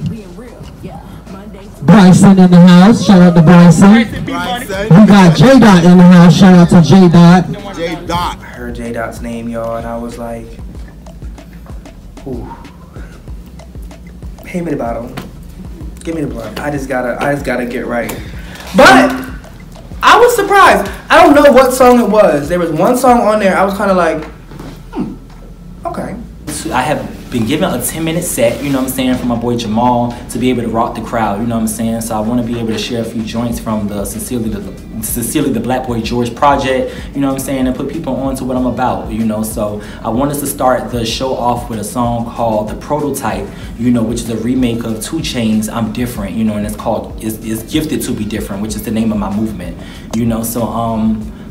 Bryson in the house. Shout out to Bryson. We got J Dot in the house. Shout out to J Dot. I heard J Dot's name, y'all, and I was like, ooh. Pay me the bottle. Give me the blunt. I just gotta get right. But I was surprised. I don't know what song it was. There was one song on there. I was kind of like, okay. I have been given a 10-minute set, you know what I'm saying, from my boy Jamal to be able to rock the crowd, you know what I'm saying. So I want to be able to share a few joints from the Sincerely the Blk Boi George project, you know what I'm saying, and put people on to what I'm about, you know. So I wanted to start the show off with a song called The Prototype, you know, which is a remake of 2 Chainz' I'm Different, you know, and it's called It's Gifted to Be Different, which is the name of my movement, you know. So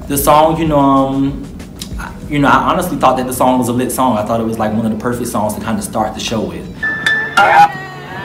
the song, you know, I honestly thought that the song was a lit song. I thought it was like one of the perfect songs to kind of start the show with.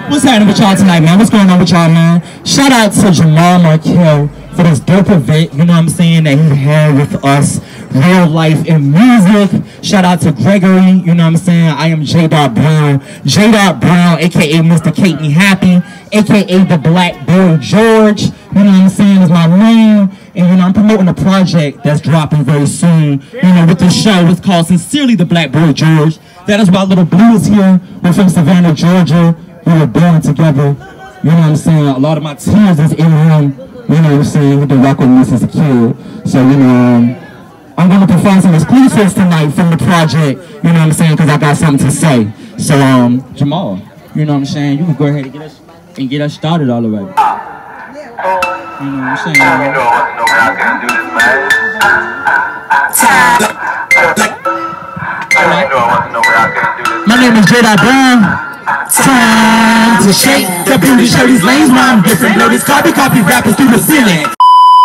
What's happening with y'all tonight, man? What's going on with y'all, man? Shout out to Jamal Markell for this dope event, you know what I'm saying, that he had with us, Real Life and Music. Shout out to Gregory, you know what I'm saying. I am J. Brown, aka Mr. Kate Me Happy, aka the Blk Boi George, you know what I'm saying, is my name. And you know, I'm promoting a project that's dropping very soon. You know, with the show, it's called Sincerely the Blk Boi George. That is why Little Blue is here. We're from Savannah, Georgia. We were born together. You know what I'm saying? A lot of my tears is in him. You know what I'm saying? We've been rocking with me since a kid. So, you know, I'm going to perform some exclusives tonight from the project. You know what I'm saying? Because I got something to say. So, Jamal, you know what I'm saying? You can go ahead and get us started all the way. You know what I'm saying? My name is J.Dot Brown. Time to shake the booty, show these lanes, I'm different. Blow this copy rappers through the ceiling.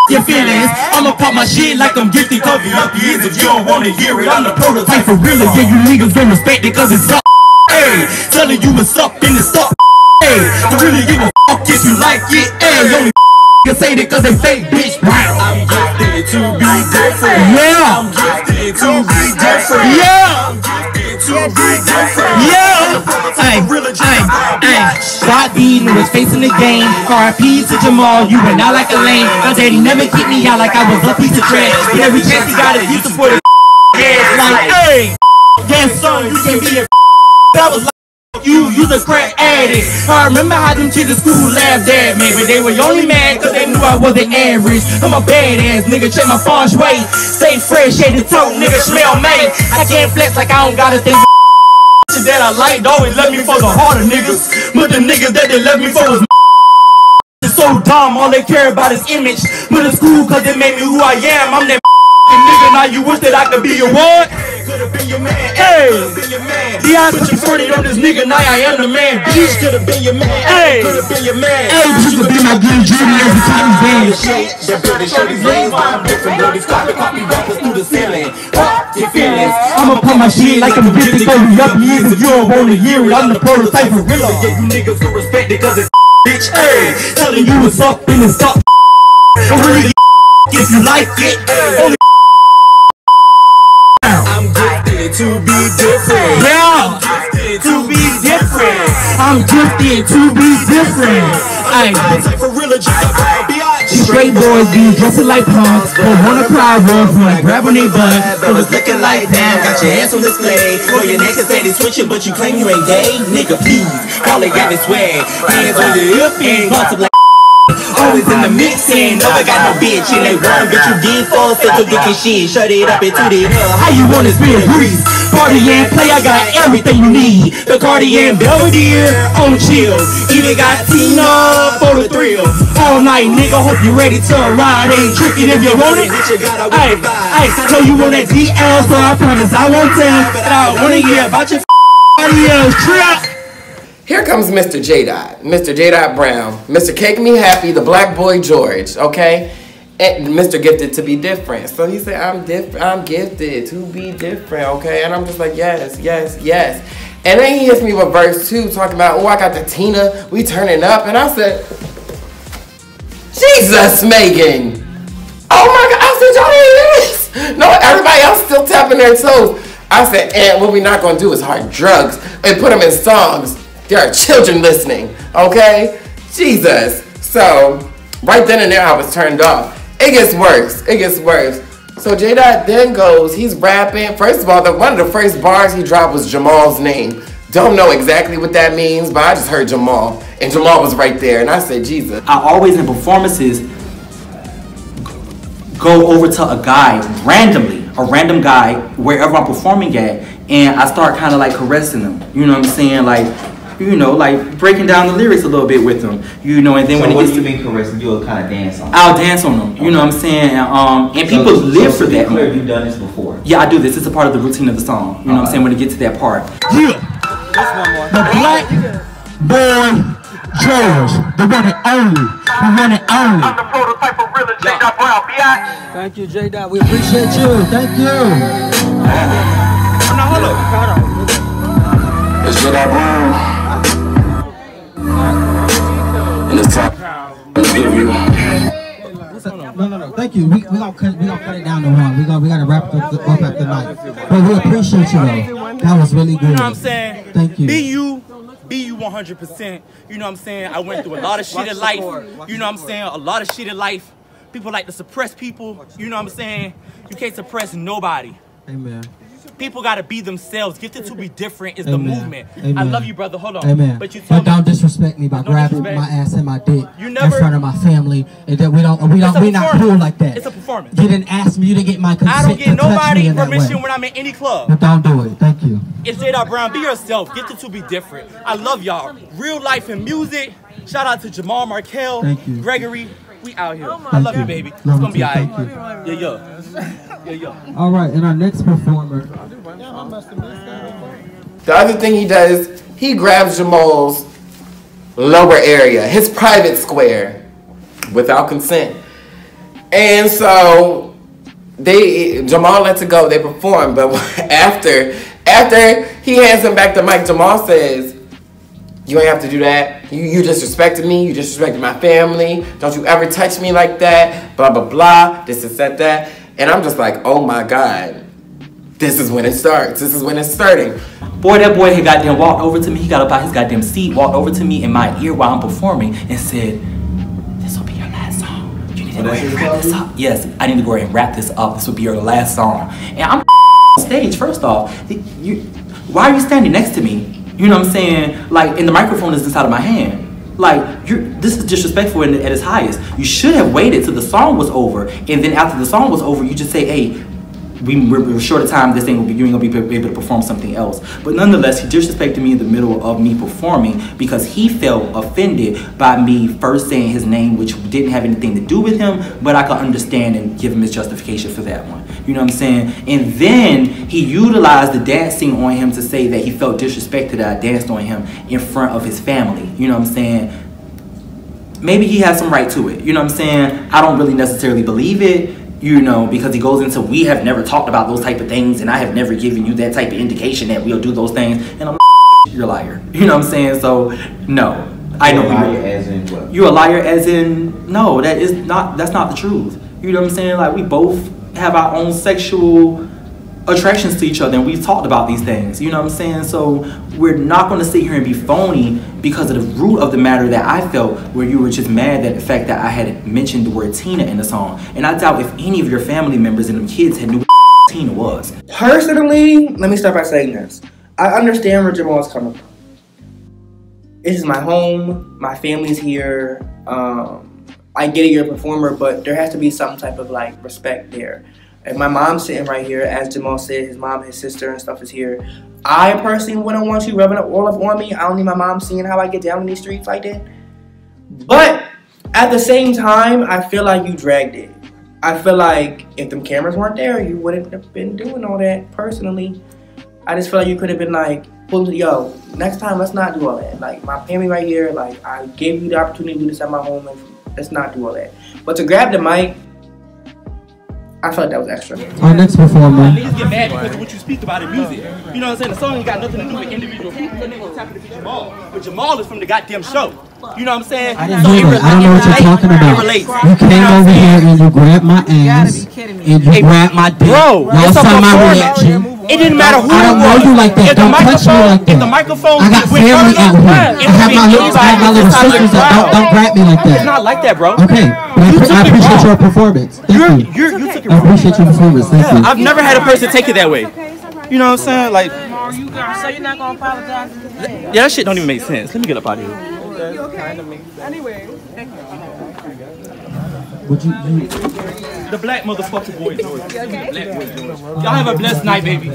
Your feelings, I'ma pop my shit like I'm gifted. Cover up your ears if you don't wanna hear it. I'm the prototype for real. Yeah, you niggas don't respect it cause it's up. Hey, telling you what's up in the stuff. Hey, don't really give a fuck if you like it. Hey, only can say that cause they fake, bitch. I'm gifted to be different. Yeah, I'm gifted to be different. Yeah, I'm gifted to be different. Yeah, God beating was facing the game. RIP to Jamal, you went out like a lame. My daddy never kicked me out like I was a piece of trash. But every chance he got it, he supported. Yeah, like, hey, yeah, son, you can be a. That was like. You's a crack addict. I remember how them kids at school laughed at me, but they were only mad cause they knew I wasn't average. I'm a badass nigga, check my feng shui. Stay fresh, shaded toe, nigga, smell man. I can't flex like I don't gotta think that I liked always left me for the harder niggas. But the niggas that they left me for was so dumb, all they care about is image. But it's cool cause it made me who I am. I'm that nigga, now you wish that I could be your what? Could've been your man, hey, yeah, put your 40 on this nigga, now I am the man. Bitch, could've been your man, hey, could've been your man. Hey, you could be my good Judy every time you bang your shit. That building show these lanes, I'm different, blow these copy rappers through the ceiling. Your feelings, I'ma put my shit like I'm gifted, go be up years if you don't wanna hear it. I'm the prototype for real. Yeah, you niggas don't respect it cause it's bitch, hey, telling you what's up in the stuff. Don't really if you like it, only I'm gifted to be different. Yeah, I'm gifted to be different. I'm gifted to be different. For real, these straight boys be dressing like punks, but wanna cry rough when I grab on their butt. But it's looking like damn, got your ass on display. For your neck is steady switching, but you claim you ain't gay. Nigga, please, all they got is swag. Hands on your hip and bustin' like. Always in the mix and never got no bitch. And they want bitch you get for such a dick and shit. Shut it up and toot it up. How you wanna spin grease? Party and play, I got everything you need. The Cartier and Belvedere on chill. Even got Tina for the thrill. All night, nigga, hope you ready to ride. Ain't tricking if you want it. Ay, so you want that DL, so I promise I won't tell. But I wanna hear about your else trip. Here comes Mr. J-Dot, Mr. J-Dot Brown, Mr. Cake Me Happy, the Blk Boi George, okay? And Mr. Gifted to be different. So he said, I'm gifted to be different, okay? And I'm just like, yes, yes, yes. And then he hits me with verse 2, talking about, oh, I got the Tina, we turning up. And I said, Jesus, Megan. Oh my God, I said, y'all hear this? No, everybody else still tapping their toes. I said, and what we're not gonna do is hard drugs and put them in songs. There are children listening, okay? Jesus. So, right then and there, I was turned off. It gets worse. It gets worse. So, J-Dot then goes, he's rapping. First of all, one of the first bars he dropped was Jamal's name. Don't know exactly what that means, but I just heard Jamal. And Jamal was right there, and I said, Jesus. I always, in performances, go over to a guy randomly, a random guy, wherever I'm performing at, and I start kind of like caressing them. You know what I'm saying? Like, you know, like breaking down the lyrics a little bit with them, you know, and then so when what do you mean caressing? You'll kind of dance on them? I'll dance on them, you know what I'm saying, and people live for that. Clear, you've done this before? Yeah, I do this. It's a part of the routine of the song, you know what I'm saying, when it gets to that part. Yeah, the Blk Boi George, the one and only, the one and only. I'm the prototype of real J-Dot Brown, B.I. Thank you, J-Dot. We appreciate you. Thank you. Now, hold up. It's J-Dot Brown. In this time, No. Thank you. We gonna cut it down to one. We gotta wrap up the night. But we appreciate you though. That was really good. You know what I'm saying? Thank you. Be you 100%. You know what I'm saying? I went through a lot of shit in life. You know what I'm saying? A lot of shit in life. People like to suppress people. You know what I'm saying? You can't suppress nobody. Amen. People gotta be themselves. Gifted to be different is the Amen. movement. Amen. I love you, brother. Hold on. Amen. But you tell me, don't disrespect me by grabbing disrespect. my ass and my dick You in never- front of my family, and that we not cool like that. It's a performance. You didn't ask me. You didn't get my consent. I don't get to touch me nobody in that permission way. when I'm in any club. But don't do it. Thank you. It's J. Brown. Be yourself. Gifted to be different. I love y'all. Real life and music. Shout out to Jamal, Markel, Thank you. Gregory. We out here. Oh I love you, baby. It's Love gonna you be too. alright. Thank you. Yeah. All right, and our next performer. The other thing he does, he grabs Jamal's lower area, his private square, without consent. And so Jamal lets it go, they perform, but after he hands him back the mic, Jamal says, "You ain't have to do that. You disrespected me. You disrespected my family. Don't you ever touch me like that. Blah, blah, blah. This is that." And I'm just like, oh my God. This is when it starts. This is when it's starting. Boy, that boy had goddamn walked over to me. He got up out his goddamn seat, walked over to me in my ear while I'm performing and said, "This will be your last song. You need to go ahead and wrap this up." Yes, I need to go ahead and wrap this up. This will be your last song. And I'm on stage, first off. Why are you standing next to me? You know what I'm saying? Like, and the microphone is inside of my hand. Like, this is disrespectful at its highest. You should have waited till the song was over, and then after the song was over, you just say, "Hey, we're short of time. This thing will be, you ain't gonna be able to perform something else." But nonetheless, he disrespected me in the middle of me performing because he felt offended by me first saying his name, which didn't have anything to do with him, but I could understand and give him his justification for that one. You know what I'm saying? And then he utilized the dancing on him to say that he felt disrespected that I danced on him in front of his family. You know what I'm saying? Maybe he has some right to it. You know what I'm saying? I don't really necessarily believe it. You know, because he goes into, "We have never talked about those type of things, and I have never given you that type of indication that we'll do those things." And I'm you're a liar. You know what I'm saying? So, no. I know you're a liar as in, no, that's not the truth. You know what I'm saying? Like, we both have our own sexual attractions to each other, and we've talked about these things. You know what I'm saying? So, we're not going to sit here and be phony because of the root of the matter that I felt, where you were just mad at the fact that I had mentioned the word Tina in the song. And I doubt if any of your family members and them kids had knew what Tina was. Personally, let me start by saying this. I understand where Jamal's coming from. This is my home. My family's here. I get it, you're a performer, but there has to be some type of like respect there. And my mom's sitting right here, as Jamal said, his mom, his sister and stuff is here. I personally wouldn't want you rubbing up all up on me. I don't need my mom seeing how I get down in these streets like that. But at the same time, I feel like you dragged it. I feel like if them cameras weren't there, you wouldn't have been doing all that personally. I just feel like you could have been like, yo, next time let's not do all that. Like, my family right here, like, I gave you the opportunity to do this at my home, and let's not do all that. But to grab the mic, I felt that was extra. Our next performer. Niggas get mad because of what you speak about in music. You know what I'm saying? The song ain't got nothing to do with individual people. So niggas tapping to Jamal. But Jamal is from the goddamn show. You know what I'm saying? I don't know what you're talking about. You came over here and you grabbed my ass and you grabbed my dick. Bro, y'all saw my reaction. It didn't matter who I don't know you like that. Don't touch me like that. If the microphone I got family out here. I have my little sisters that don't grab me like that. It's not like that, bro. Okay, but I appreciate your performance. Thank you. You took it I appreciate your performance. Thank you. I've never had a person take it that way. You know what I'm saying? Like, So you're not gonna apologize? yeah, that shit don't even make sense. Let me get up out of here. You okay? Anyway, thank you. Would you The Black motherfucker Boi George. The Black Boi George. Y'all have a blessed night, baby.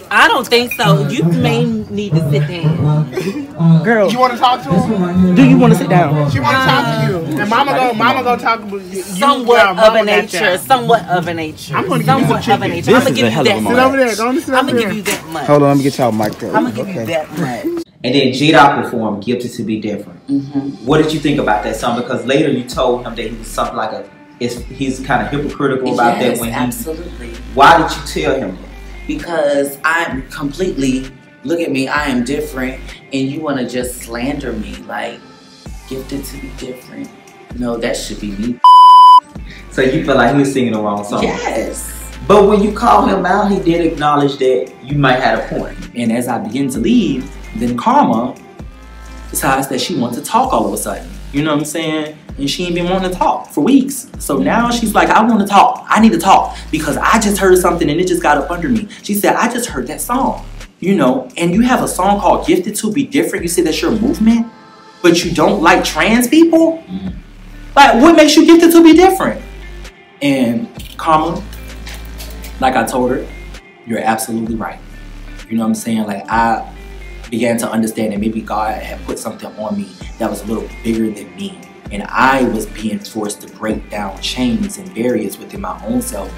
I don't think so. You may need to sit down. Girl, You want to talk to him? do you want to sit down? She want to talk to you. And mama go talk to you. Somewhat of a nature. Somewhat of a nature. I'm going to give you some chicken. I'm gonna give you that much. Sit over there. Go and sit I'm over gonna there. give you that much. Hold on, let me get y'all mic'd up. I'm gonna give you that much. And then J-Dot performed Gifted to Be Different. What did you think about that song? Because later you told him that he was something like he's kind of hypocritical about that when absolutely. Why did you tell him that? Because I'm completely, look at me, I am different, and you want to just slander me, like, gifted to be different. No, that should be me. So you feel like he was singing the wrong song? Yes. But when you called him out, he did acknowledge that you might have a point. And as I begin to leave, then Karma decides that she wants to talk all of a sudden. You know what I'm saying? And she ain't been wanting to talk for weeks. So now she's like, I want to talk. I need to talk because I just heard something and it just got up under me. She said, I just heard that song. You know, and you have a song called Gifted to Be Different. You say that's your movement, but you don't like trans people? Like, what makes you gifted to be different? And Karma, like I told her, you're absolutely right. You know what I'm saying? Like, I began to understand that maybe God had put something on me that was a little bigger than me. And I was being forced to break down chains and barriers within my own self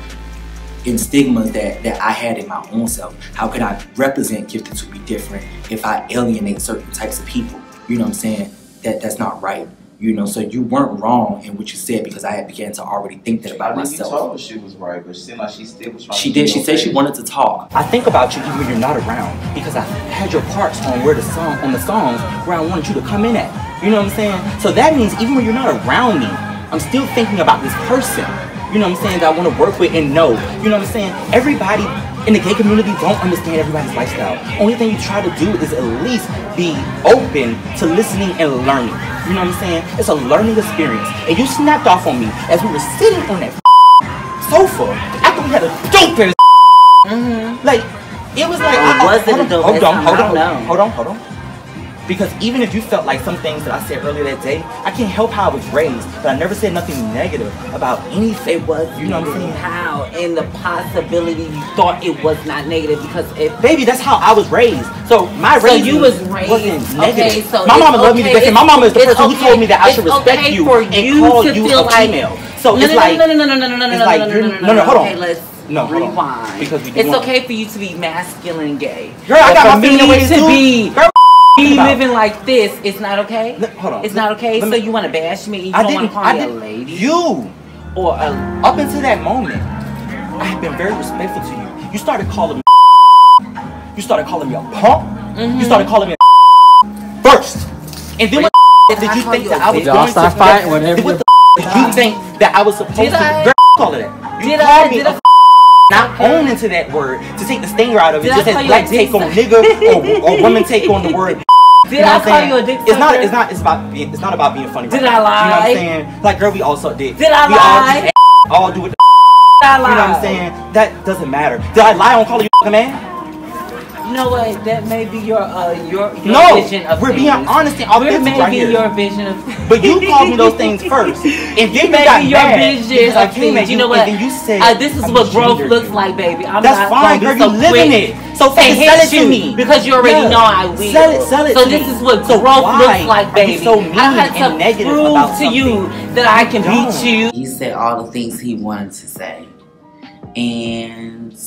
and stigmas that I had in my own self. How could I represent Gifted to Be Different if I alienate certain types of people? You know what I'm saying? That's not right. You know, so you weren't wrong in what you said because I had began to already think that about myself. You told her she was right, but she seemed like she still was trying She did. She said she wanted to talk. I think about you even when you're not around because I had your parts on the songs where I wanted you to come in at. You know what I'm saying? So that means even when you're not around me, I'm still thinking about this person. You know what I'm saying? That I want to work with and know. You know what I'm saying? Everybody in the gay community don't understand everybody's lifestyle. Only thing you try to do is at least be open to listening and learning. You know what I'm saying? It's a learning experience. And you snapped off on me as we were sitting on that sofa after we had a dope ass. Like, it was like, hold on. Because even if you felt like some things that I said earlier that day, I can't help how I was raised, but I never said nothing negative about anything. It was, you know what I'm saying? How, and the possibility you thought it was not negative because if baby, that's how I was raised. So my raising you was raised wasn't negative. Okay, so my mama loved me to death, and my mama is the person who told me that I should respect you for and you call to you feel a female. So it's like no, hold on. Okay, let's rewind. Because it's okay for you to be masculine and gay. Girl, I got my feminine ways too. Be living like this, it's not okay? Hold on. It's not okay? So you want to bash me? You don't want to call me a lady? You, or up until that moment, I have been very respectful to you. You started calling me you started calling me a punk. You started calling me a first. And then what did you think that I was going to fighting? What did you think that I was supposed to girl, call it that? You called me a not own into that word to take the stinger out of it. Just as black take on nigga or woman take on the word. Did I call you a dick sucker? It's not about being funny. Did I lie? You know what I'm saying? Like, girl, we all suck dick. Did I lie? All do it. Did I lie? You know what I'm saying? That doesn't matter. Did I lie on calling you a man? You know what? That may be your vision of we're being honest and authentic right here. Your vision of but you called me those things first. And then you got your mad vision of things. You know what? And then you said, this is what growth looks like, baby. I'm that's not fine, girl. You living it. So sell it to me because you already know I will. Sell it. So this is what growth looks like, baby. So mean I had to and negative prove about to you that I can beat you. He said all the things he wanted to say, and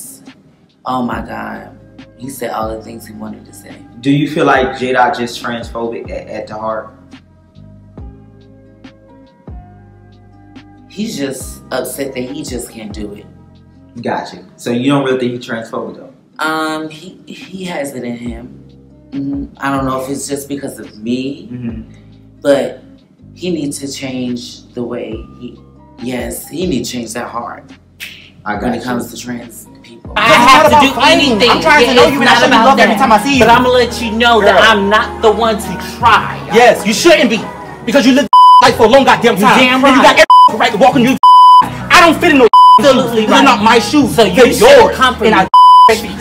oh my God. He said all the things he wanted to say. Do you feel like J-Dot just transphobic at the heart? He's just upset that he just can't do it. Gotcha. So you don't really think he's transphobic though? He has it in him. I don't know if it's just because of me, but he needs to change the way he needs to change that heart when it comes to trans people. I have to do anything. I'm trying to know you and I show you love every time I see you. But I'm gonna let you know that I'm not the one to try. Yes, you shouldn't be. Because you live life for a long goddamn time. Damn right. And you got every right to walk in you. I don't fit in no absolutely right. They're not my shoes. So you yours. And I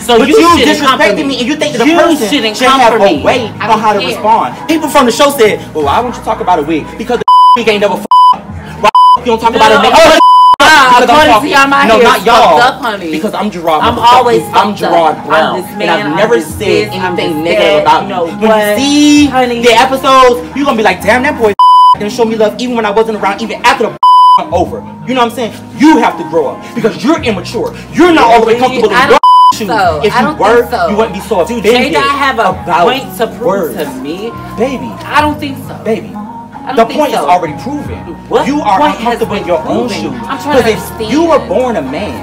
so but you disrespecting me and you think that the person should have a way on how to respond. People from the show said, well, why won't you talk about a wig? Because the wig ain't never why you don't talk about it? No, not y'all. Because I'm Gerard. I'm Gerard Brown. And I've never said anything negative about you. When you see the episodes, you're going to be like, damn, that boy didn't show me love even when I wasn't around, even after the over. You know what I'm saying? You have to grow up because you're immature. You're not all the way comfortable in your shoes. If you were, you wouldn't be so offended. Do J-Dot have a point to prove to me? Baby. I don't think so. Baby. The point is already proven. You are uncomfortable in your own shoes. Because if you were born a man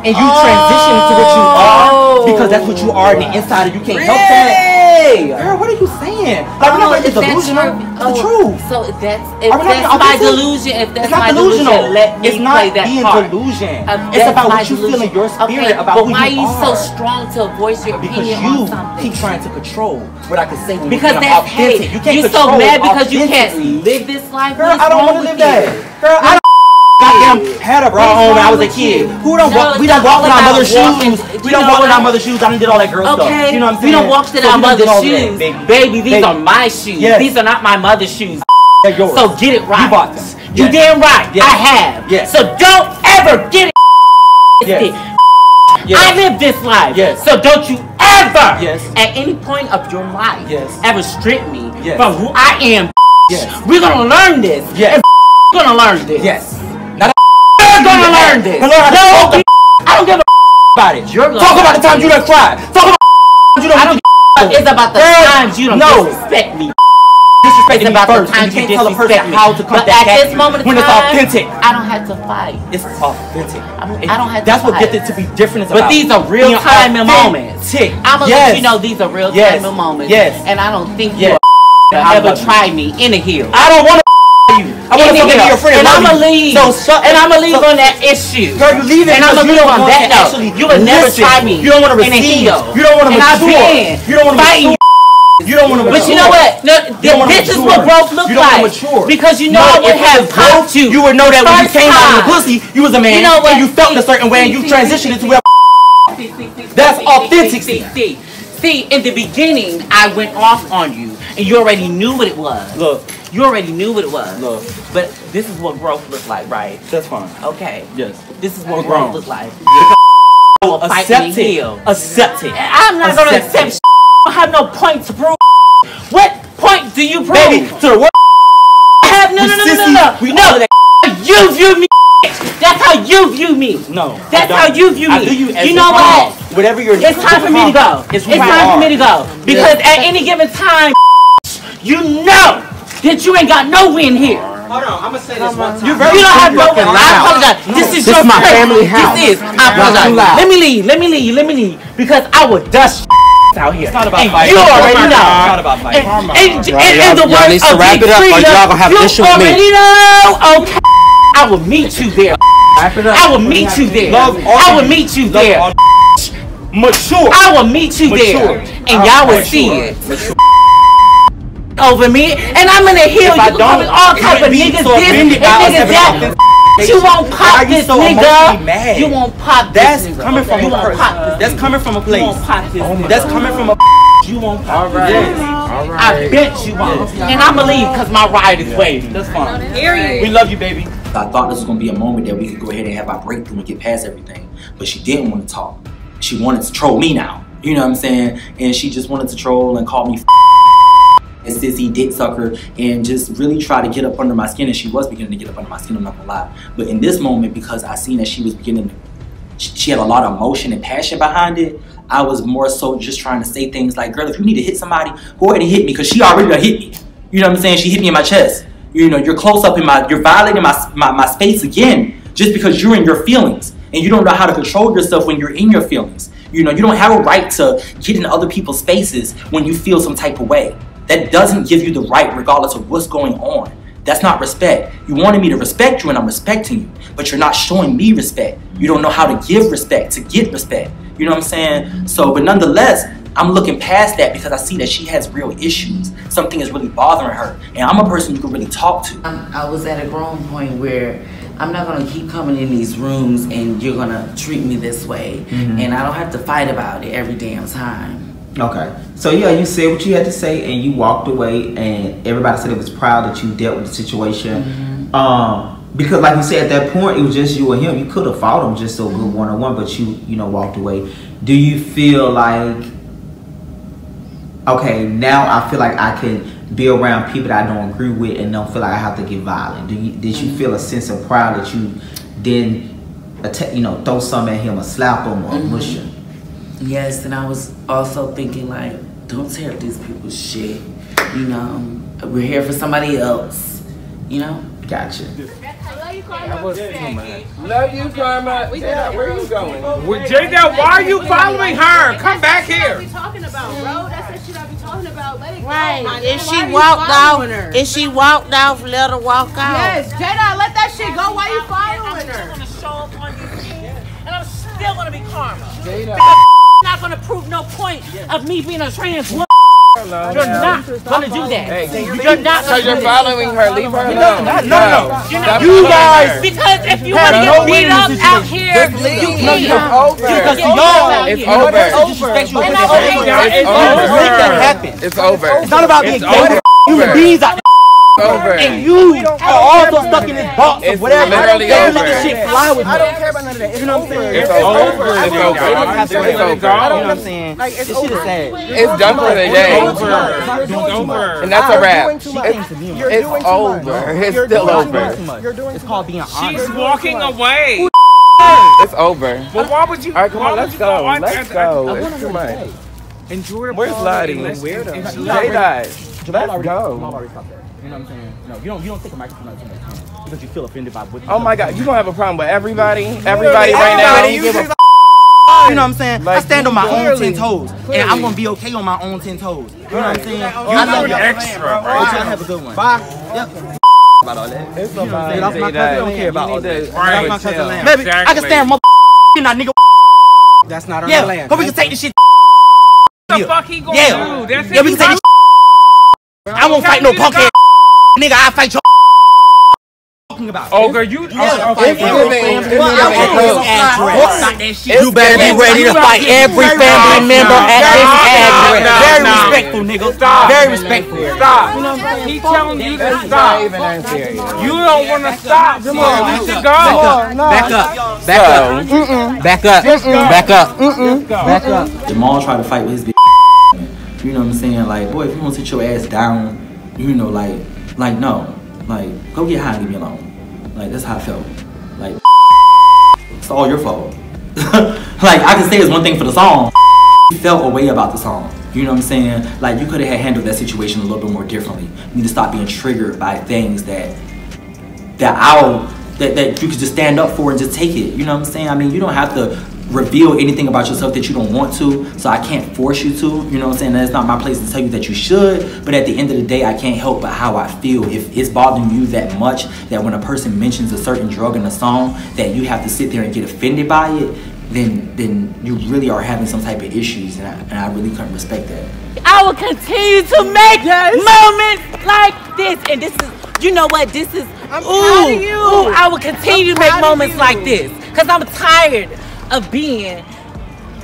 and you transition into what you are, because that's what you are on the inside and you can't help that. Girl, what are you saying? being. Like, we're not gonna get delusional. It's the truth. So if that's my delusion, if that's my delusion, let me play that part. It's not being delusion. It's about what you feel in your spirit about who you are. But why are you so strong to voice your opinion on something? Because you keep trying to control what I can say when because you're that's authentic. hate. You're so mad because you can't live this life. Girl, I don't want to live that. Girl, I goddamn had a bra on when I was a kid. We don't walk in our mother's shoes. We don't walk in our mother's shoes. I done did all that girl stuff. You know what I'm saying? We don't walk in our mother's shoes. Baby, these are my shoes. These are not my mother's shoes. They're yours. So get it right. You bought them. You damn right. I have. So don't ever get it. I live this life. So don't you ever at any point of your life ever strip me from who I am. We're gonna learn this. And we're gonna learn this. Now we're gonna learn this. No, I don't give a about it. Talk about the times you done cried. Talk about you done. It's about the times you don't disrespect me. Disrespect me first. You can't tell a person how to come back at you when it's authentic. I don't have to fight. It's authentic. I don't have to That's fight. what gets it to be different. But these are real time and moments. I'm gonna let you know these are real time and moments. And I don't think you ever try me in a heel. I don't want to you. I want to be your friend. And I'm gonna leave. And I'm gonna leave on that issue. Girl, you leave it. And I'm gonna leave on that note. You would never try me. You don't want to in a receive. heel. You don't want to mature. You don't want to mature. You don't want to mature. But you know what? No, this is what growth looks like. Because you know I would have growth. You would know that when you came out of the pussy, you was a man. You know what? And you felt a certain way, and you transitioned into where. That's authentic. See, in the beginning, I went off on you, and you already knew what it was. Look. You already knew what it was. Look. But this is what growth looks like, right? That's fine. Okay. Yes. This is what growth looks like. Accept it. Accept it. I'm not gonna accept. I have no point to prove. What point do you prove? Baby, to the world. I have no. We know that. You view me. That's how you view me. No. That's how you view me. I view you as you know what? Whatever you're. It's time for me to go. It's time for me to go because at any given time, you know that you ain't got no win here. Hold on, I'm gonna say this one time. You don't have no win. I apologize. This is your my family house. This is. I apologize. Let me leave because I will dust out here. It's not about and fighting. You already know. It's not about fighting. And the words needs to of wrap it up, or y'all gonna have an issue with me. You already know. Okay. I will meet you there. I will meet you there. I will meet you there. Mature. I will meet you there, and y'all will see it. Over me, and I'm gonna heal you. All type of niggas this and niggas that. You won't pop this nigga. You won't pop this. That's coming from a person. That's coming from a place. You won't pop this. That's coming from a. You won't pop this. I bet you won't. And I'ma leave because my ride is waiting. That's fine. We love you, baby. I thought this was gonna be a moment that we could go ahead and have our breakthrough and get past everything, but she didn't want to talk. She wanted to troll me now. You know what I'm saying? And she just wanted to troll and call me and sissy, dick sucker, and just really try to get up under my skin. And she was beginning to get up under my skin, I'm not gonna lie. But in this moment, because I seen that she was beginning to, she had a lot of emotion and passion behind it, I was more so just trying to say things like, girl, if you need to hit somebody, go ahead and hit me, because she already done hit me. You know what I'm saying? She hit me in my chest. You know, you're close up in you're violating my space again, just because you're in your feelings. And you don't know how to control yourself when you're in your feelings. You know, you don't have a right to get in other people's spaces when you feel some type of way. That doesn't give you the right regardless of what's going on. That's not respect. You wanted me to respect you and I'm respecting you, but you're not showing me respect. You don't know how to give respect, to get respect. You know what I'm saying? So, but nonetheless, I'm looking past that because I see that she has real issues. Something is really bothering her. And I'm a person you can really talk to. I was at a growing point where I'm not gonna keep coming in these rooms and you're gonna treat me this way. And I don't have to fight about it every damn time. Okay. So yeah, you said what you had to say and you walked away and everybody said it was proud that you dealt with the situation. Because like you said, at that point, it was just you and him. You could have fought him just so good one-on-one, but you know, walked away. Do you feel like, okay, now I feel like I can be around people that I don't agree with and don't feel like I have to get violent? Did you feel a sense of pride that you didn't, you know, throw something at him or slap him or push him? Yes, and I was also thinking like, don't tear up these people's shit. You know, we're here for somebody else. You know? Gotcha. Love you, Karma. Yeah, where are you going? Well, J-Dell, why are you following her? Come back here. Talking about, bro. That's the shit I be talking about. Right. If she walked off, let her walk out. Yes, Jada, let that shit go. Why you following her? I'm still gonna show up on you, and I'm still gonna be karma. Jada. Not gonna prove no point of me being a trans woman. You're not gonna do that. Hey, you're not because you're following her. Leave her alone. No. You guys. Because if you want to get beat up out here, you can. It's over. It's over. It's over. It's not about being gay. Human beings out there. Over. And you are also stuck in this box of whatever. Literally They over. let this shit fly with me. I don't care about none of that. You know what I'm saying? It's over. It's over. It's over. You know what I'm saying? Like, This shit is sad. It's done for the day. It's over. And that's a wrap. It's over. It's still over. It's called being honest. She's walking away. It's over. But why would you? All right, come on, let's go. Let's go. I It's too much. Enjoy the Where's Lodi? Let's go. You know what I'm saying? No, you don't take a microphone out of somebody's hand because you feel offended by what. Oh my God, you gonna have a problem with everybody right now. You know what I'm saying? I stand on my own 10 toes, and I'm gonna be okay on my own 10 toes. You know what I'm saying? I love you. Extra, bro. Y'all have a good one. Bye. Yep. About all that. It's You know what I'm saying? about That's my cousin. I don't care about all that. That's my cousin. Right. Baby, I can stand mother that nigga. That's not our Yeah, land. but we can take this shit. What the fuck he gonna do? That's Yeah, we can take this. I won't fight no punk ass nigga. I fight your talking about. Oh, girl, you. You better be ready to fight every family member at this address. Very respectful, nigga. Very respectful. Stop. He's telling you to stop. You don't want to stop. You need to go. Back up. Back up. Back up. Back up. Back up. Jamal tried to fight with his bitch. You know what I'm saying? Like, boy, if you want to sit your ass down, you know, like no. Like, go get high and leave me alone. Like, that's how I felt. Like, it's all your fault. Like, I can say it's one thing for the song. You felt a way about the song. You know what I'm saying? Like, you could have handled that situation a little bit more differently. You need to stop being triggered by things that you could just stand up for and just take it. You know what I'm saying? I mean, you don't have to reveal anything about yourself that you don't want to, so I can't force you to. You know what I'm saying? That's not my place to tell you that you should, but at the end of the day, I can't help but how I feel. If it's bothering you that much that when a person mentions a certain drug in a song that you have to sit there and get offended by it, then you really are having some type of issues, and I really couldn't respect that. I will continue to make moments like this, and this is, you know what, this is, I will continue to make moments like this, because I'm tired of being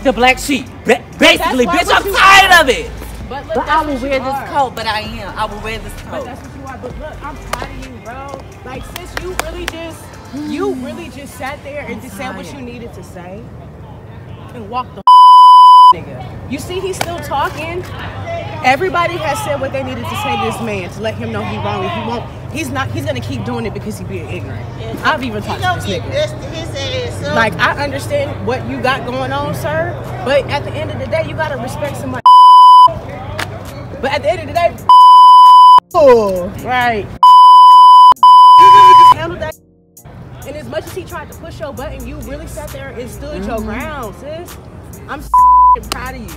the black sheep. Basically, bitch, I'm tired of it. But I will wear this coat, but I will wear this coat. But that's what you are. But look, I'm tired of you, bro. Like, sis, you really just sat there and just said what you needed to say and walked the nigga. You see, he's still talking. Everybody has said what they needed to say to this man to let him know he's wrong. If he won't, he's gonna keep doing it because he's being ignorant. I've even talked to this nigga. Like, I understand what you got going on, sir, but at the end of the day, you gotta respect somebody. But at the end of the day, right? You really just handled that. And as much as he tried to push your button, you really sat there and stood your ground, sis. I'm proud of you.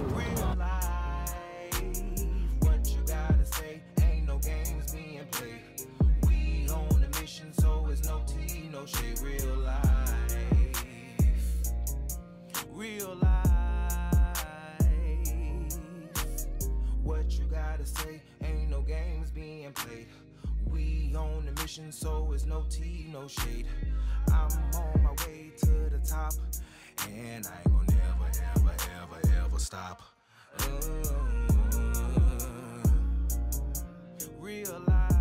So it's no tea, no shade. I'm on my way to the top, and I ain't gonna never stop. Real life.